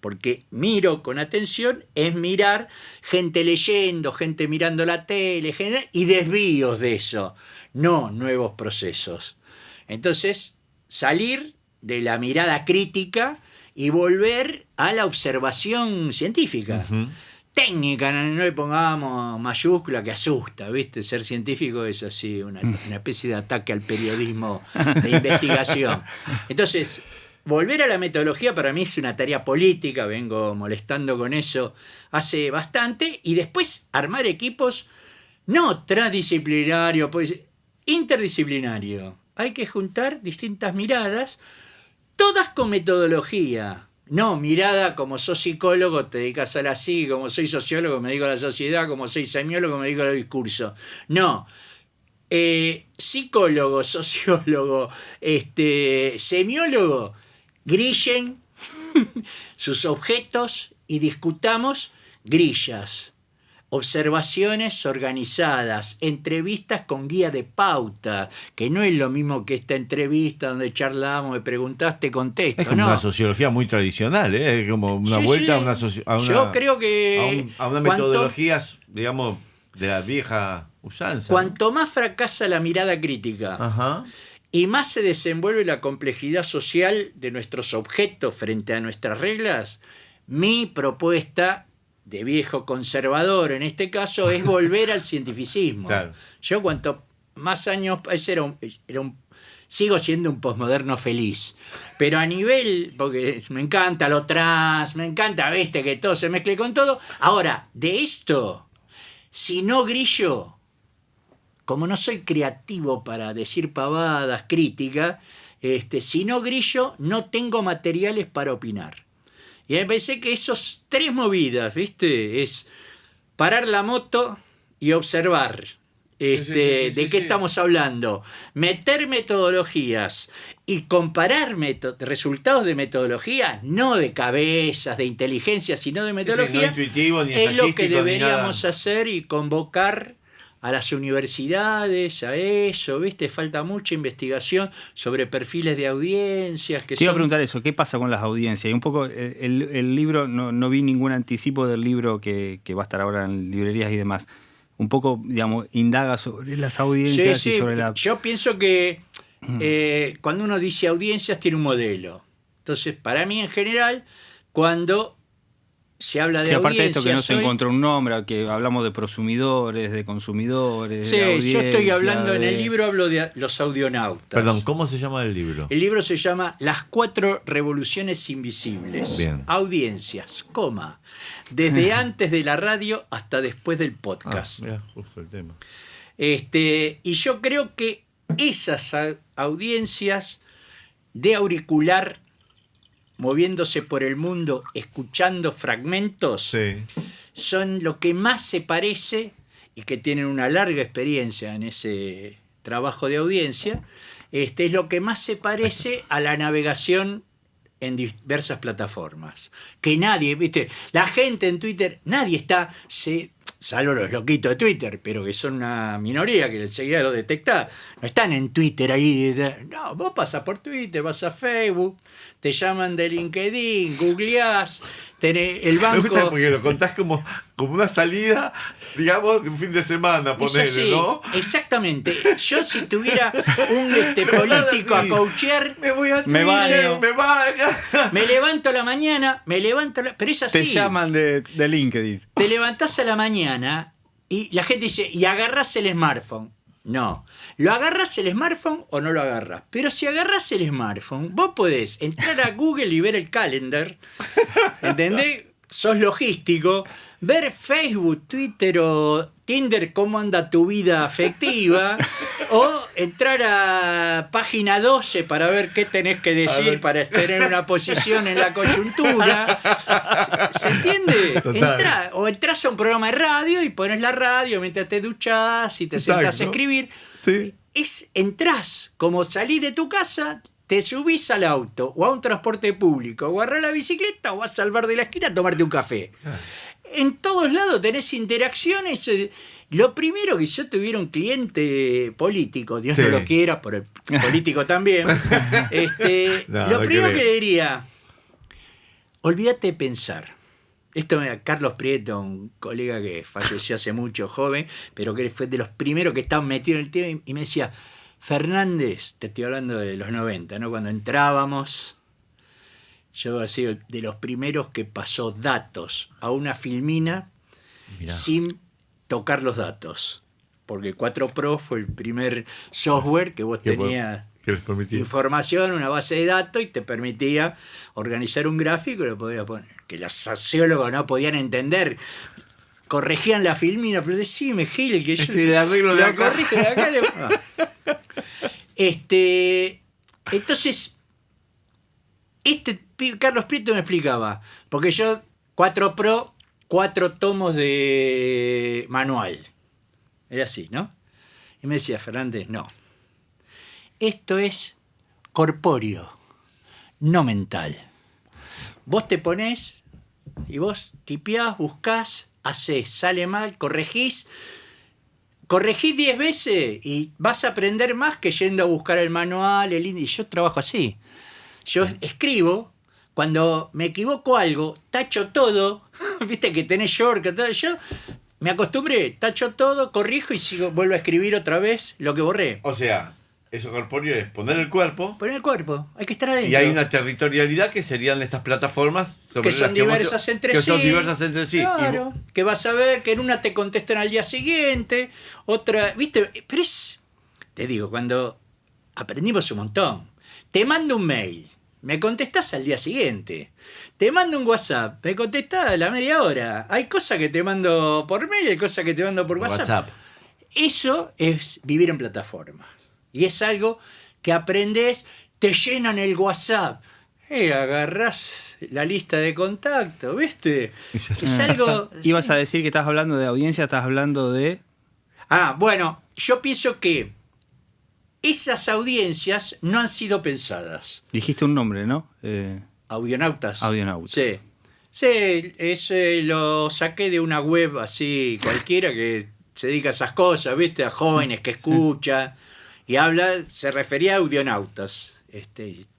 porque miro con atención, es mirar gente leyendo, gente mirando la tele, y desvíos de eso, no nuevos procesos. Entonces, salir de la mirada crítica y volver a la observación científica. Ujú. Técnica, no le pongamos mayúscula que asusta, ¿viste? Ser científico es así, una especie de ataque al periodismo de investigación. Entonces, volver a la metodología para mí es una tarea política, vengo molestando con eso hace bastante, y después armar equipos no transdisciplinario, pues interdisciplinario. Hay que juntar distintas miradas, todas con metodología. No, mirada como sos psicólogo, te dedicas a la psique, como soy sociólogo, me dedico a la sociedad, como soy semiólogo, me dedico al discurso. No, psicólogo, sociólogo, semiólogo, grillen sus objetos y discutamos grillas. Observaciones organizadas, entrevistas con guía de pauta, que no es lo mismo que esta entrevista donde charlamos, me preguntaste, contesto. Es como no. una sociología muy tradicional, ¿eh? Es como una Sí, vuelta sí. a una, Yo creo que a una metodología, digamos, de la vieja usanza. cuanto más fracasa la mirada crítica Ajá. y más se desenvuelve la complejidad social de nuestros objetos frente a nuestras reglas, mi propuesta de viejo conservador en este caso es volver al cientificismo. Claro. Yo cuanto más años, sigo siendo un posmoderno feliz, pero a nivel, porque me encanta lo trans, me encanta, viste, que todo se mezcle con todo. Ahora, de esto, si no grillo, como no soy creativo para decir pavadas, críticas, si no grillo, no tengo materiales para opinar. Y me parece que esos tres movidas, ¿viste? Es parar la moto y observar de qué estamos hablando, meter metodologías y comparar resultados de metodología, no de cabezas, de inteligencia, sino de metodología, no intuitivo, ni es lo que ensayístico, ni deberíamos nada. hacer y convocar a las universidades, a eso, ¿viste? Falta mucha investigación sobre perfiles de audiencias que Te iba a son... preguntar eso, ¿qué pasa con las audiencias? Y un poco el libro, no vi ningún anticipo del libro que va a estar ahora en librerías y demás. Un poco, digamos, indaga sobre las audiencias y sobre la... Yo pienso que cuando uno dice audiencias tiene un modelo. Entonces, para mí en general, cuando se habla de Sí, aparte de esto que no audiencias se encontró un nombre, que hablamos de prosumidores, de consumidores, sí, de audiencia, yo estoy hablando, en el libro hablo de los audionautas. Perdón, ¿cómo se llama el libro? El libro se llama Las 4 revoluciones invisibles. Bien. Audiencias, desde antes de la radio hasta después del Ah, podcast. mira, justo el tema. Y yo creo que esas audiencias de auricular, moviéndose por el mundo, escuchando fragmentos, Sí. son lo que más se parece, y que tienen una larga experiencia en ese trabajo de audiencia, es lo que más se parece a la navegación en diversas plataformas. Que nadie, viste, la gente en Twitter, nadie está, salvo los loquitos de Twitter, pero que son una minoría que enseguida lo detectás, no están en Twitter ahí, no, vos pasás por Twitter, vas a Facebook, te llaman de LinkedIn, googleás, tenés el Me gusta banco... porque lo contás como una salida, digamos, de un fin de semana, Es ponele, así, ¿no? exactamente. Yo si tuviera un Pero nada político así. a coachear, Me voy a Me Twitter, baño. me baño. me levanto a la mañana, pero es así. Te llaman de LinkedIn. Te levantás a la mañana y la gente dice, y agarrás el smartphone. No, ¿lo agarrás el smartphone o no lo agarrás? Pero si agarrás el smartphone, vos podés entrar a Google y ver el calendar, ¿entendés? Sos logístico, ver Facebook, Twitter o Tinder cómo anda tu vida afectiva, o entrar a página 12 para ver qué tenés que decir para tener una posición en la coyuntura. ¿Se entiende? Total. O entras a un programa de radio y pones la radio mientras te duchás y te sentás a Exacto. escribir. Sí. Entrás, como salís de tu casa, te subís al auto o a un transporte público o agarrás la bicicleta o vas al bar de la esquina a tomarte un café. En todos lados tenés interacciones. Lo primero que yo tuviera un cliente político, Dios Sí. no lo quiera, por el político también, No, lo primero creo. que le diría, olvídate de pensar. Esto me Carlos Prieto, un colega que falleció hace mucho, joven, pero que fue de los primeros que estaban metidos en el tema, y me decía, Fernández, te estoy hablando de los 90, ¿no? Cuando entrábamos, yo he sido de los primeros que pasó datos a una filmina. Mirá. Sin tocar los datos. Porque el 4 Pro fue el primer software que vos tenías información, una base de datos, y te permitía organizar un gráfico y lo podías poner. Que los sociólogos no podían entender. Corregían la filmina, pero decime, Gil, que yo le arreglo de acá. Corrijo de acá. Entonces, Carlos Prieto me explicaba, porque yo 4 Pro, 4 tomos de manual. Era así, ¿no? Y me decía, Fernández, no. Esto es corpóreo, no mental. Vos te ponés y vos tipeás, buscás, hacés, sale mal, corregís 10 veces y vas a aprender más que yendo a buscar el manual, el índice. Yo trabajo así. Yo escribo, cuando me equivoco algo, tacho todo, viste que tenés shortcut, todo. Yo me acostumbré, tacho todo, corrijo y vuelvo a escribir otra vez lo que borré. O sea, eso corpóreo es poner el cuerpo. Poner el cuerpo, hay que estar adentro. Y hay una territorialidad que serían estas plataformas que son diversas entre sí. Claro, que vas a ver que en una te contestan al día siguiente, otra, viste, pero te digo, cuando aprendimos un montón, te mando un mail, me contestás al día siguiente. Te mando un WhatsApp, me contestás a la media hora. Hay cosas que te mando por mail, hay cosas que te mando por WhatsApp. Eso es vivir en plataformas. Y es algo que aprendés, te llenan el WhatsApp. Agarrás la lista de contacto, ¿viste? Es algo... Ibas a decir que estás hablando de audiencia, estás hablando de... Bueno, yo pienso que esas audiencias no han sido pensadas. Dijiste un nombre, ¿no? Audionautas. Audionautas. Sí, lo saqué de una web así cualquiera que se dedica a esas cosas, ¿viste? A jóvenes que escuchan y se refería a audionautas.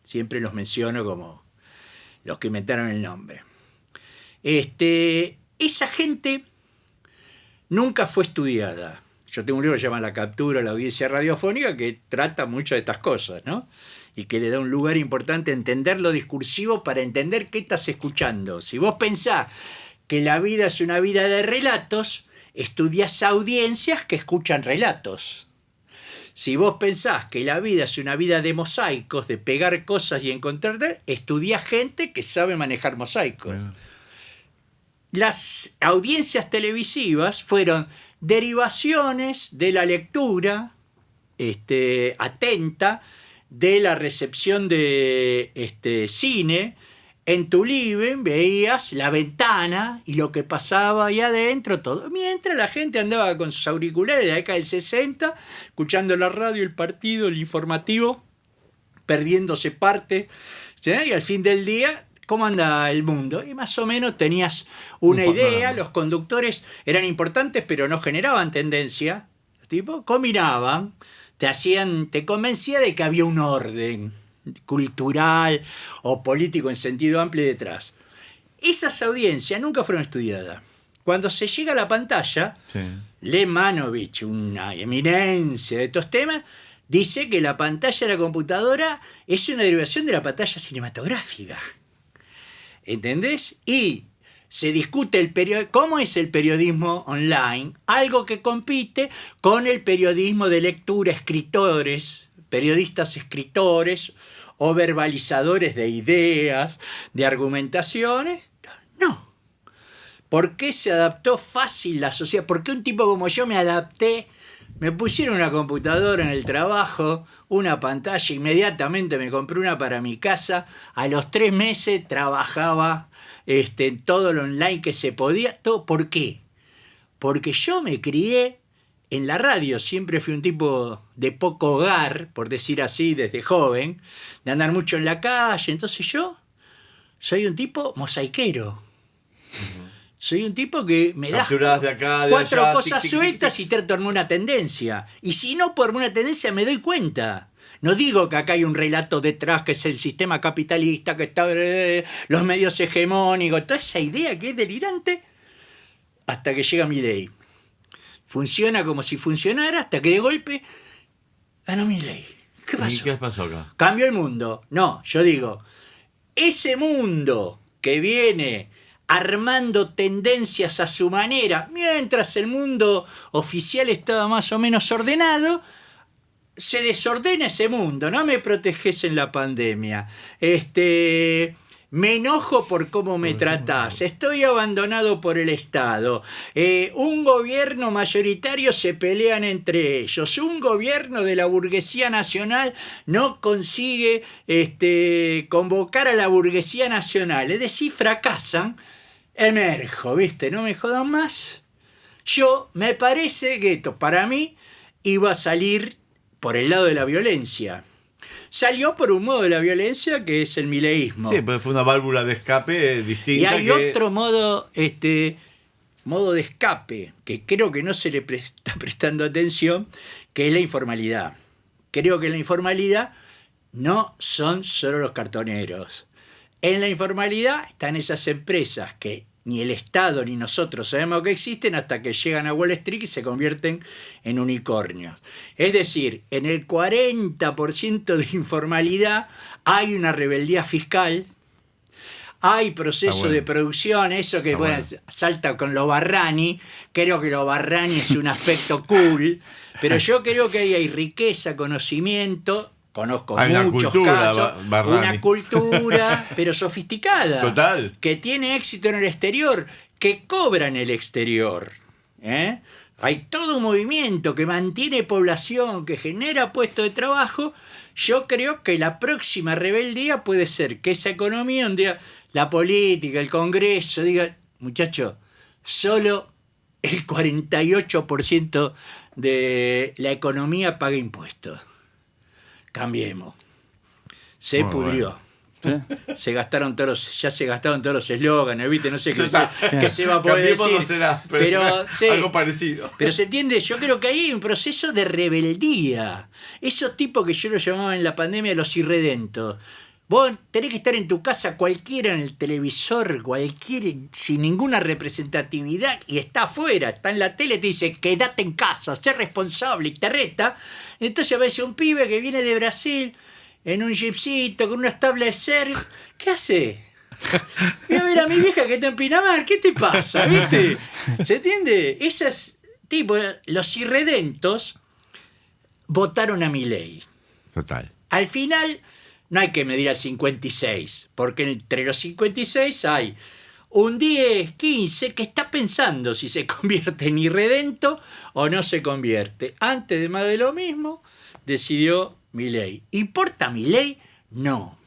Siempre los menciono como los que inventaron el nombre. Esa gente nunca fue estudiada. Yo tengo un libro que se llama La captura de la audiencia radiofónica que trata mucho de estas cosas, ¿no? Y que le da un lugar importante a entender lo discursivo para entender qué estás escuchando. Si vos pensás que la vida es una vida de relatos, estudiás audiencias que escuchan relatos. Si vos pensás que la vida es una vida de mosaicos, de pegar cosas y encontrarte, estudiás gente que sabe manejar mosaicos. Bueno. Las audiencias televisivas fueron derivaciones de la lectura atenta, de la recepción de cine. En tu living veías la ventana y lo que pasaba ahí adentro, todo. Mientras la gente andaba con sus auriculares de la década del 60, escuchando la radio, el partido, el informativo, perdiéndose parte, ¿sí? Y al fin del día, ¿cómo anda el mundo? Y más o menos tenías una idea, los conductores eran importantes, pero no generaban tendencia. Tipo, combinaban, te convencía de que había un orden cultural o político en sentido amplio detrás. Esas audiencias nunca fueron estudiadas. Cuando se llega a la pantalla, sí. Lemanovich, una eminencia de estos temas, dice que la pantalla de la computadora es una derivación de la pantalla cinematográfica. ¿Entendés? Y se discute cómo es el periodismo online, algo que compite con el periodismo de lectura, escritores, periodistas escritores o verbalizadores de ideas, de argumentaciones. No. ¿Por qué se adaptó fácil la sociedad? ¿Por qué un tipo como yo me adapté? Me pusieron una computadora en el trabajo, una pantalla, inmediatamente me compré una para mi casa. A los 3 meses trabajaba en todo lo online que se podía. Todo. ¿Por qué? Porque yo me crié en la radio, siempre fui un tipo de poco hogar, por decir así, desde joven, de andar mucho en la calle. Entonces yo soy un tipo mosaiquero. Uh-huh. Soy un tipo que me da de acá, de 4 allá, cosas sueltas y trato de armar una tendencia. Y si no por una tendencia me doy cuenta. No digo que acá hay un relato detrás que es el sistema capitalista, que está los medios hegemónicos, toda esa idea que es delirante, hasta que llega Milei. Funciona como si funcionara hasta que de golpe ganó Milei. ¿Qué pasó? ¿Y qué pasó acá? Cambió el mundo. No, yo digo, ese mundo que viene armando tendencias a su manera, mientras el mundo oficial estaba más o menos ordenado, se desordena ese mundo. No me proteges en la pandemia. Me enojo por cómo me tratás. Estoy abandonado por el Estado. Un gobierno mayoritario se pelean entre ellos. Un gobierno de la burguesía nacional no consigue convocar a la burguesía nacional. Es decir, fracasan. Emerjo, ¿viste? No me jodan más. Me parece que esto, para mí, iba a salir por el lado de la violencia. Salió por un modo de la violencia que es el mileísmo. Sí, pero fue una válvula de escape distinta. Y hay otro modo de escape que creo que no se le está prestando atención, que es la informalidad. Creo que la informalidad no son solo los cartoneros. En la informalidad están esas empresas que ni el Estado ni nosotros sabemos que existen hasta que llegan a Wall Street y se convierten en unicornios. Es decir, en el 40% de informalidad hay una rebeldía fiscal, hay proceso de producción, eso que salta con los Barrani. Creo que los Barrani es un aspecto cool, pero yo creo que ahí hay riqueza, conocimiento. Conozco muchos casos, una cultura, pero sofisticada. Total. Que tiene éxito en el exterior, que cobra en el exterior. Hay todo un movimiento que mantiene población, que genera puestos de trabajo. Yo creo que la próxima rebeldía puede ser que esa economía, un día la política, el Congreso, diga, muchacho, solo el 48% de la economía paga impuestos. Cambiemos. Se Muy pudrió. bueno. Se gastaron ya se gastaron todos los eslóganes, ¿viste? No sé qué se va a poder Cambiemos decir. no será, pero sí, algo parecido. Pero se entiende, yo creo que ahí hay un proceso de rebeldía. Esos tipos que yo los llamaba en la pandemia los irredentos. Vos tenés que estar en tu casa, cualquiera en el televisor, cualquiera, sin ninguna representatividad, y está afuera, está en la tele, te dice, quédate en casa, sé responsable, y te reta. Entonces aparece un pibe que viene de Brasil, en un jeepcito, con unas tablas de surf. ¿Qué hace? Voy a ver a mi vieja que está en Pinamar, ¿qué te pasa? ¿Viste? ¿Se entiende? Esos tipos, los irredentos, votaron a Milei. Total. Al final, no hay que medir al 56, porque entre los 56 hay un 10, 15 que está pensando si se convierte en irredento o no se convierte. Antes de más de lo mismo, decidió Milei. ¿Importa Milei? No.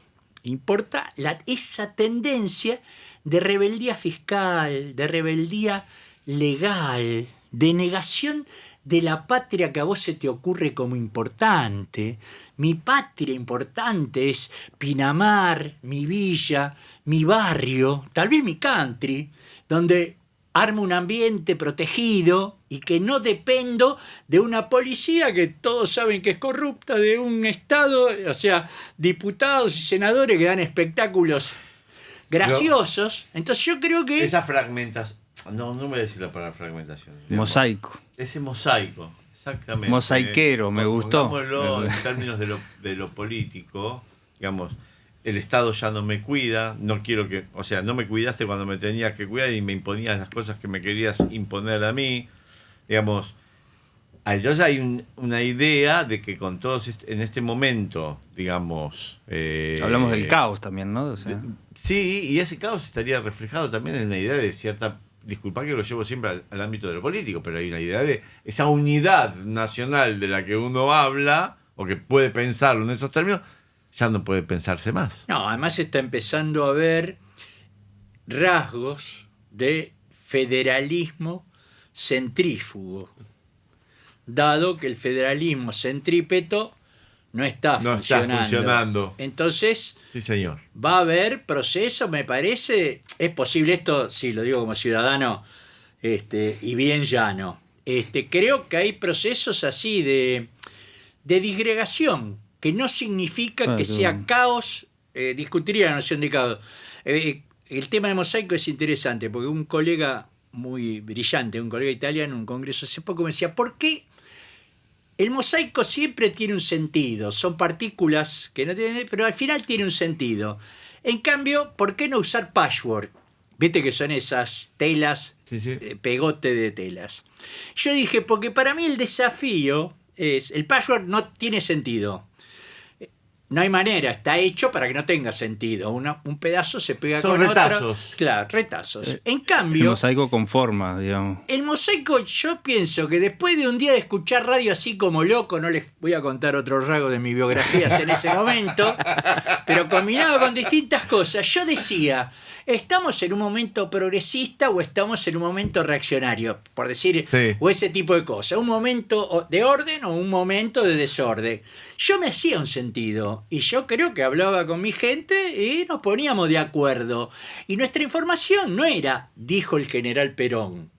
Importa esa tendencia de rebeldía fiscal, de rebeldía legal, de negación de la patria que a vos se te ocurre como importante. Mi patria importante es Pinamar, mi villa, mi barrio, tal vez mi country, donde armo un ambiente protegido y que no dependo de una policía que todos saben que es corrupta, de un Estado, o sea, diputados y senadores que dan espectáculos graciosos. Entonces yo creo que... Esa fragmentación, no me voy a decir la palabra fragmentación. Mosaico. Ese mosaico, exactamente. Mosaiquero, me gustó. Pongámoslo en términos de lo político, digamos, el Estado ya no me cuida, no quiero que, o sea, no me cuidaste cuando me tenías que cuidar y me imponías las cosas que me querías imponer a mí, digamos. Entonces hay una idea de que con todos en este momento, digamos... Hablamos del caos también, ¿no? O sea, sí, y ese caos estaría reflejado también en la idea de cierta... Disculpa que lo llevo siempre al ámbito de lo político, pero hay una idea de esa unidad nacional de la que uno habla, o que puede pensarlo en esos términos, ya no puede pensarse más. No, además está empezando a haber rasgos de federalismo centrífugo, dado que el federalismo centrípeto no está funcionando. Entonces, sí, señor, va a haber procesos, me parece, es posible esto, sí, lo digo como ciudadano, y bien llano. Creo que hay procesos así de disgregación que no significa que Claro. sea caos. Discutiría la noción de caos. El tema de mosaico es interesante, porque un colega muy brillante, un colega italiano en un congreso hace poco me decía, ¿por qué el mosaico siempre tiene un sentido? Son partículas que no tienen, pero al final tiene un sentido. En cambio, ¿por qué no usar patchwork? Viste que son esas telas, Sí, sí. pegote de telas. Yo dije, porque para mí el desafío es, el patchwork no tiene sentido. No hay manera, está hecho para que no tenga sentido. Un pedazo se pega Son con retazos. otro. Claro, retazos. En El cambio, mosaico con forma, digamos. el mosaico, yo pienso que después de un día de escuchar radio así como loco, no les voy a contar otro rasgo de mi biografía en ese momento, pero combinado con distintas cosas, yo decía, ¿estamos en un momento progresista o estamos en un momento reaccionario? Por decir, Sí. o ese tipo de cosas. ¿Un momento de orden o un momento de desorden? Yo me hacía un sentido y yo creo que hablaba con mi gente y nos poníamos de acuerdo. Y nuestra información no era, dijo el general Perón.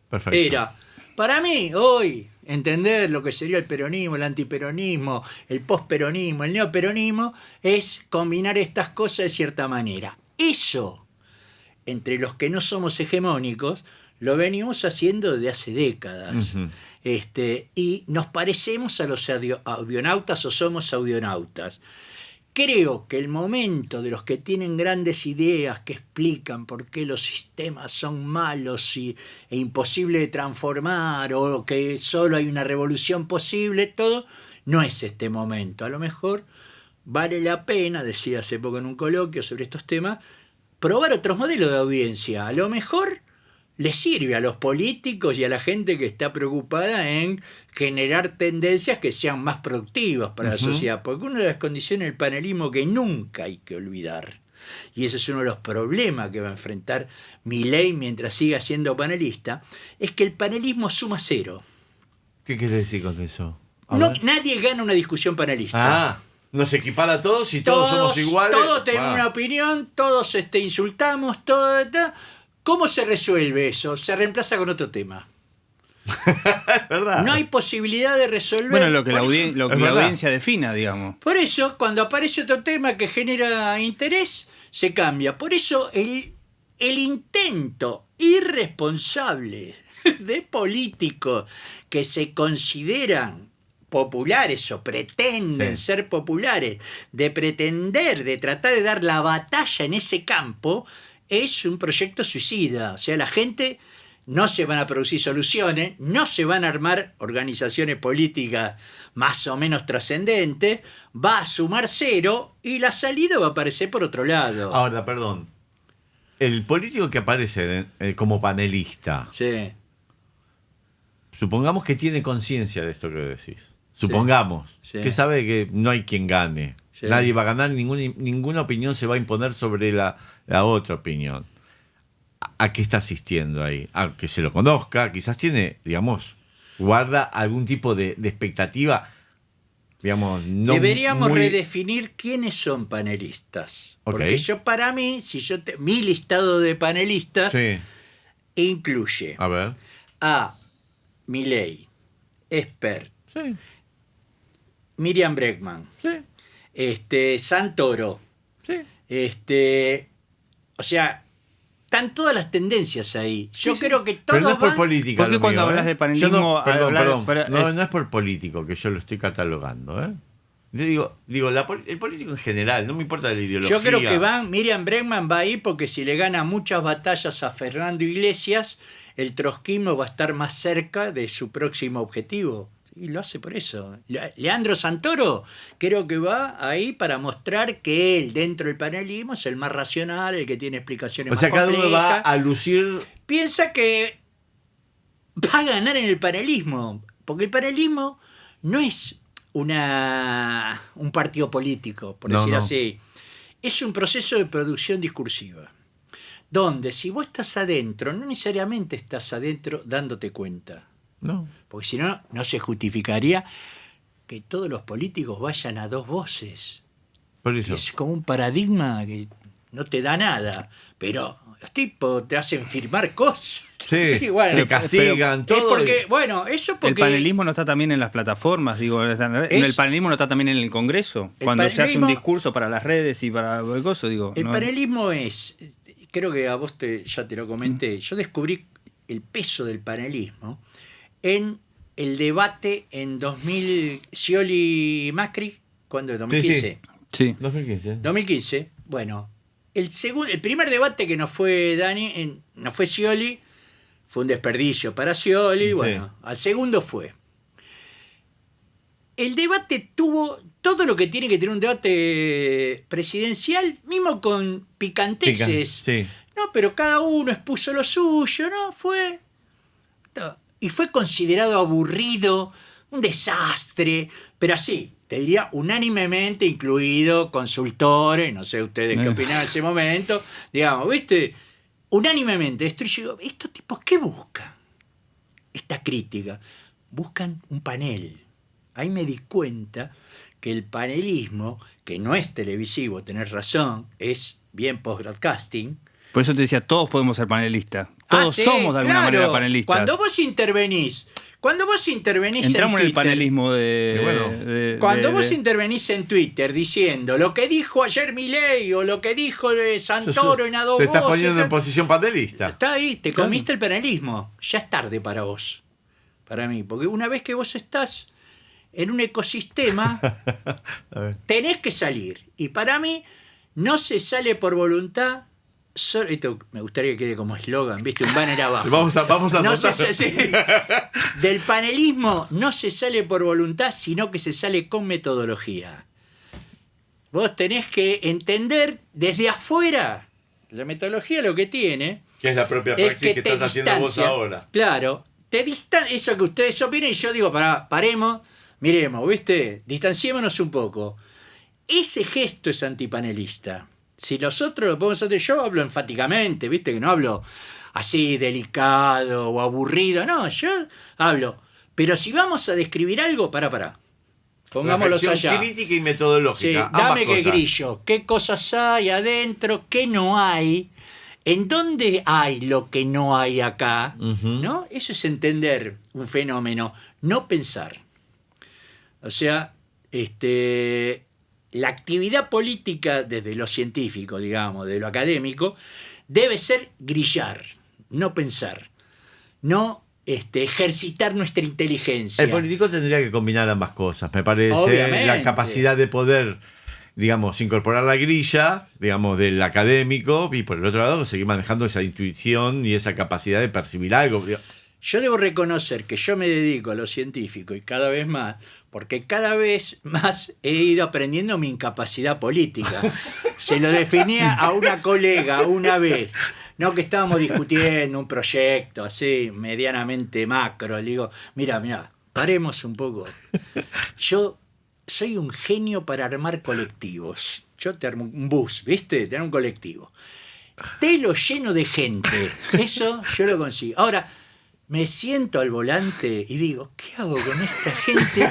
Perfecto. Era, para mí, hoy, entender lo que sería el peronismo, el antiperonismo, el posperonismo, el neoperonismo, es combinar estas cosas de cierta manera. Eso, entre los que no somos hegemónicos, lo venimos haciendo desde hace décadas. Ujú. Y nos parecemos a los audionautas o somos audionautas. Creo que el momento de los que tienen grandes ideas que explican por qué los sistemas son malos e imposible de transformar o que solo hay una revolución posible, todo, no es este momento. A lo mejor vale la pena, decía hace poco en un coloquio sobre estos temas, probar otros modelos de audiencia. A lo mejor le sirve a los políticos y a la gente que está preocupada en generar tendencias que sean más productivas para la sociedad, porque una de las condiciones del panelismo que nunca hay que olvidar, y ese es uno de los problemas que va a enfrentar Milei mientras siga siendo panelista, es que el panelismo suma cero. ¿Qué quiere decir con eso? A ver. Nadie gana una discusión panelista. Ah, nos equipara a todos y todos somos iguales. Todos tenemos una opinión, todos insultamos, todo. ¿Cómo se resuelve eso? Se reemplaza con otro tema. Es verdad. No hay posibilidad de resolver. Bueno, lo que, Por la, eso- lo que Es la verdad. audiencia defina, digamos. Por eso, cuando aparece otro tema que genera interés, se cambia. Por eso el intento irresponsable de políticos que se consideran populares o pretenden Sí. ser populares, de tratar de dar la batalla en ese campo, es un proyecto suicida. O sea, la gente no se van a producir soluciones, no se van a armar organizaciones políticas más o menos trascendentes, va a sumar cero y la salida va a aparecer por otro lado. Ahora, perdón. El político que aparece como panelista, Sí, supongamos que tiene conciencia de esto que decís. Supongamos Sí. que sabe que no hay quien gane. Sí. Nadie va a ganar, ninguna opinión se va a imponer sobre la otra opinión. ¿A qué está asistiendo ahí? A que se lo conozca, quizás tiene, digamos, guarda algún tipo de expectativa, digamos, no deberíamos muy- redefinir quiénes son panelistas. Ok. Porque para mí, mi listado de panelistas Sí, incluye a ver. a Milei, Expert, Sí, Miriam Bregman, sí, Santoro, sí. o sea, están todas las tendencias ahí. Yo Sí, sí. creo que Pero todos no es por van... política. ¿Por qué lo cuando mío, hablas de panelismo Yo no, perdón, hablas- perdón. pero No es por político que yo lo estoy catalogando. Yo digo el político en general, no me importa la ideología. Yo creo que Miriam Bregman va ahí porque si le gana muchas batallas a Fernando Iglesias, el trotskismo va a estar más cerca de su próximo objetivo. Y lo hace por eso. Leandro Santoro creo que va ahí para mostrar que él, dentro del panelismo, es el más racional, el que tiene explicaciones O sea, más cada uno va complejas. a lucir. Piensa que va a ganar en el panelismo, porque el panelismo no es un partido político, por No, decir no. así. Es un proceso de producción discursiva, donde si vos estás adentro, no necesariamente estás adentro dándote cuenta, No. porque si no, no se justificaría que todos los políticos vayan a dos voces. Por eso. Es como un paradigma que no te da nada, pero los tipos te hacen firmar cosas. Sí, Y bueno, te castigan, es todo. porque, bueno, eso porque... El panelismo no está también en las plataformas, digo, el panelismo no está también en el Congreso, cuando se hace un discurso para las redes y para el coso, digo. El ¿no? panelismo es, creo que a vos ya te lo comenté, yo descubrí el peso del panelismo en el debate en 2000, Scioli-Macri, ¿cuándo? 2015. Sí. 2015. 2015, bueno, el primer debate que nos fue no fue Scioli, fue un desperdicio para Scioli, Sí. bueno, al segundo fue. El debate tuvo todo lo que tiene que tener un debate presidencial, mismo con picanteces. Sí. No, pero cada uno expuso lo suyo, ¿no? Y fue considerado aburrido, un desastre, pero así, te diría unánimemente, incluido consultores, no sé ustedes qué opinaban en ese momento, digamos, ¿viste? Unánimemente, estos tipos, ¿qué buscan? Esta crítica, buscan un panel. Ahí me di cuenta que el panelismo, que no es televisivo, tenés razón, es bien post-broadcasting. Por eso te decía, todos podemos ser panelistas. Todos Sí, somos de alguna claro. manera panelistas. Cuando vos intervenís entramos en el Twitter, panelismo cuando vos intervenís en Twitter diciendo lo que dijo ayer Milei o lo que dijo Santoro en Adobo, Te estás poniendo en posición panelista. está ahí, te comiste el panelismo. Ya es tarde para vos, para mí, porque una vez que vos estás en un ecosistema, tenés que salir. Y para mí no se sale por voluntad. Esto me gustaría que quede como eslogan, ¿viste? Un banner abajo. Vamos a No anotar. sí. Del panelismo no se sale por voluntad, sino que se sale con metodología. Vos tenés que entender desde afuera. La metodología lo que tiene Que es la propia es praxis que te estás haciendo vos distancia. ahora. Claro, eso que ustedes opinen, y yo digo, paremos, miremos, ¿viste? Distanciémonos un poco. Ese gesto es antipanelista. Si nosotros lo podemos hacer, yo hablo enfáticamente, ¿viste? Que no hablo así delicado o aburrido, no, yo hablo. Pero si vamos a describir algo, pará. Pongámoslo Reflexión allá. crítica y metodológica. Sí, dame ambas que cosas. grillo, qué cosas hay adentro, qué no hay, en dónde hay lo que no hay acá, Ujú. ¿no? Eso es entender un fenómeno, no pensar. O sea, la actividad política desde lo científico, digamos, de lo académico, debe ser grillar, no pensar, no ejercitar nuestra inteligencia. El político tendría que combinar ambas cosas, me parece. Obviamente. La capacidad de poder, digamos, incorporar la grilla, digamos, del académico, y por el otro lado seguir manejando esa intuición y esa capacidad de percibir algo. Yo debo reconocer que yo me dedico a lo científico y cada vez más, porque cada vez más he ido aprendiendo mi incapacidad política. Se lo definía a una colega una vez, no, que estábamos discutiendo un proyecto así, medianamente macro. Le digo, mira, paremos un poco. Yo soy un genio para armar colectivos. Yo te armo un bus, ¿viste? Te armo un colectivo. Te lo lleno de gente. Eso yo lo consigo. Ahora, me siento al volante y digo, ¿qué hago con esta gente?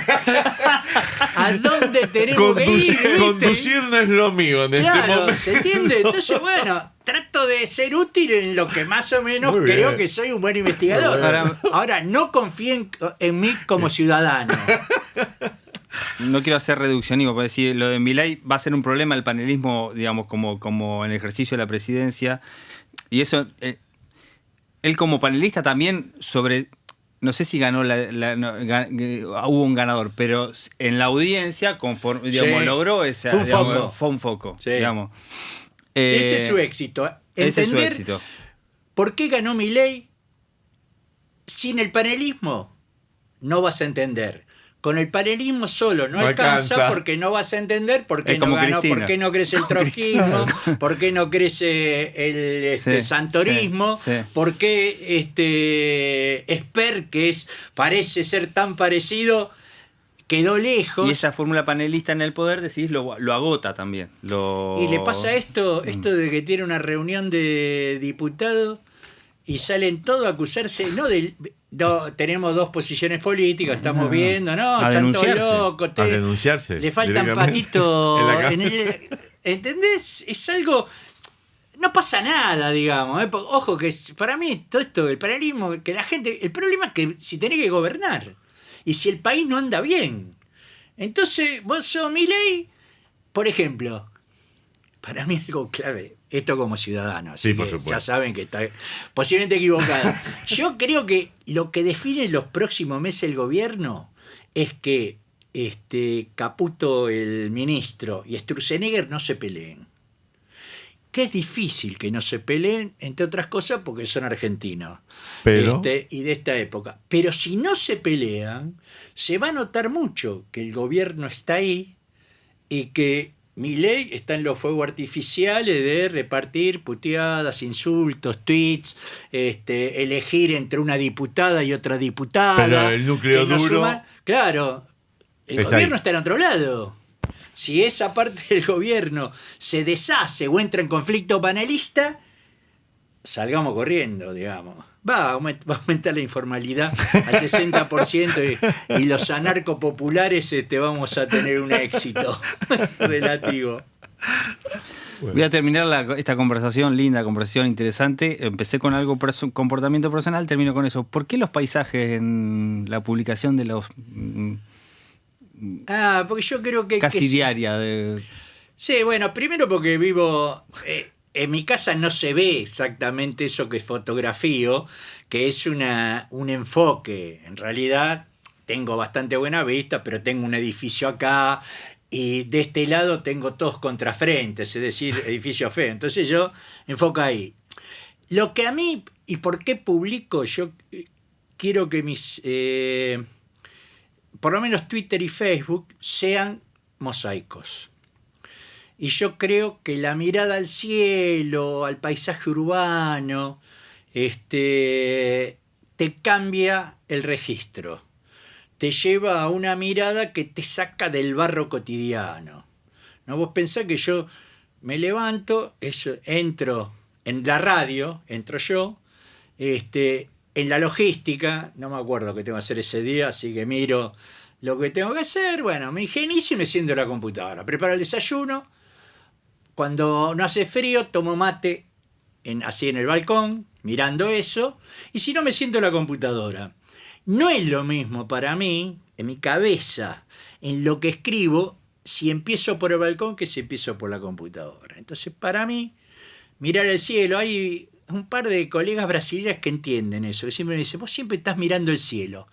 ¿A dónde tenemos que ir? ¿Viste? Conducir no es lo mío en este Claro, momento. ¿se entiende? Entonces, bueno, trato de ser útil en lo que más o menos Muy creo bien. que soy un buen investigador. Ahora, no confíen en mí como ciudadano. No quiero hacer reduccionismo, para decir lo de Milei va a ser un problema el panelismo, digamos, como en el ejercicio de la presidencia. Y eso, él como panelista también no sé si ganó hubo un ganador, pero en la audiencia, conforme, digamos, Sí. logró esa, Fue un digamos, foco. fue un foco, Sí. digamos. Ese es su éxito. Ese es su Entender éxito. por qué ganó Milei. Sin el panelismo no vas a entender. Con el panelismo solo no No alcanza alcanza. porque no vas a entender por qué Es no como ganó, Cristina. por qué no crece el trotskismo, por qué no crece el Sí, santorismo, sí, sí. por qué Esper, que parece ser tan parecido, quedó lejos. Y esa fórmula panelista en el poder, decís, lo agota también. Y le pasa esto de que tiene una reunión de diputados y salen todos a acusarse, tenemos dos posiciones políticas, estamos viendo, A están todos denunciarse. locos, A denunciarse. le faltan directamente. patitos En la ¿entendés? Es algo, no pasa nada, digamos. Ojo que para mí todo esto, el paralelismo, que la gente, el problema es que si tenés que gobernar y si el país no anda bien, entonces vos sos Milei, por ejemplo, para mí algo clave, esto como ciudadano, así Sí, por que supuesto. ya saben que está posiblemente equivocado. Yo creo que lo que define en los próximos meses el gobierno es que Caputo, el ministro, y Sturzenegger no se peleen. Que es difícil que no se peleen, entre otras cosas porque son argentinos. Pero- Y de esta época. Pero si no se pelean, se va a notar mucho que el gobierno está ahí y que Milei está en los fuegos artificiales de repartir puteadas, insultos, tweets, elegir entre una diputada y otra diputada. Pero el núcleo que no duro suman. Claro, el está gobierno ahí. está en otro lado. Si esa parte del gobierno se deshace o entra en conflicto panelista, salgamos corriendo, digamos. Va a aumentar la informalidad al 60% y los anarcopopulares vamos a tener un éxito relativo. Voy a terminar esta conversación, linda conversación, interesante. Empecé con algo comportamiento personal, termino con eso. ¿Por qué los paisajes en la publicación de los Porque yo creo que... casi que sí. diaria? Sí, bueno, primero porque vivo... en mi casa no se ve exactamente eso que fotografío, que es un enfoque. En realidad tengo bastante buena vista, pero tengo un edificio acá y de este lado tengo todos contrafrentes, es decir, edificio feo. Entonces yo enfoco ahí. Lo que a mí, y por qué publico, yo quiero que mis... por lo menos Twitter y Facebook sean mosaicos. Y yo creo que la mirada al cielo, al paisaje urbano, te cambia el registro. Te lleva a una mirada que te saca del barro cotidiano. ¿No? Vos pensás que yo me levanto, entro en la radio, entro yo, en la logística, no me acuerdo qué tengo que hacer ese día, así que miro lo que tengo que hacer, bueno, me higienizo y me siento en la computadora. Preparo el desayuno. Cuando no hace frío, tomo mate así en el balcón, mirando eso, y si no, me siento en la computadora. No es lo mismo para mí, en mi cabeza, en lo que escribo, si empiezo por el balcón que si empiezo por la computadora. Entonces, para mí, mirar el cielo, hay un par de colegas brasileños que entienden eso, que siempre me dicen, vos siempre estás mirando el cielo.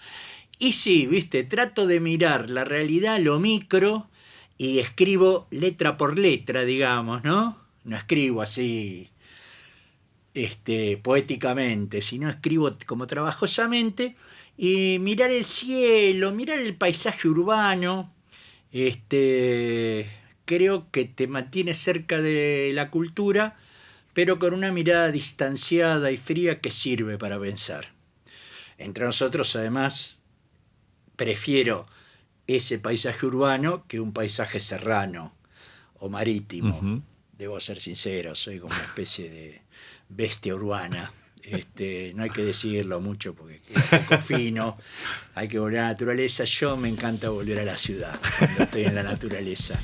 Y sí, viste, trato de mirar la realidad, lo micro, y escribo letra por letra, digamos, ¿no? No escribo así poéticamente, sino escribo como trabajosamente, y mirar el cielo, mirar el paisaje urbano, creo que te mantiene cerca de la cultura, pero con una mirada distanciada y fría que sirve para pensar. Entre nosotros, además, prefiero ese paisaje urbano que un paisaje serrano o marítimo. Uh-huh. Debo ser sincero, soy como una especie de bestia urbana. No hay que decirlo mucho porque es un poco fino. Hay que volver a la naturaleza. Yo me encanta volver a la ciudad cuando estoy en la naturaleza.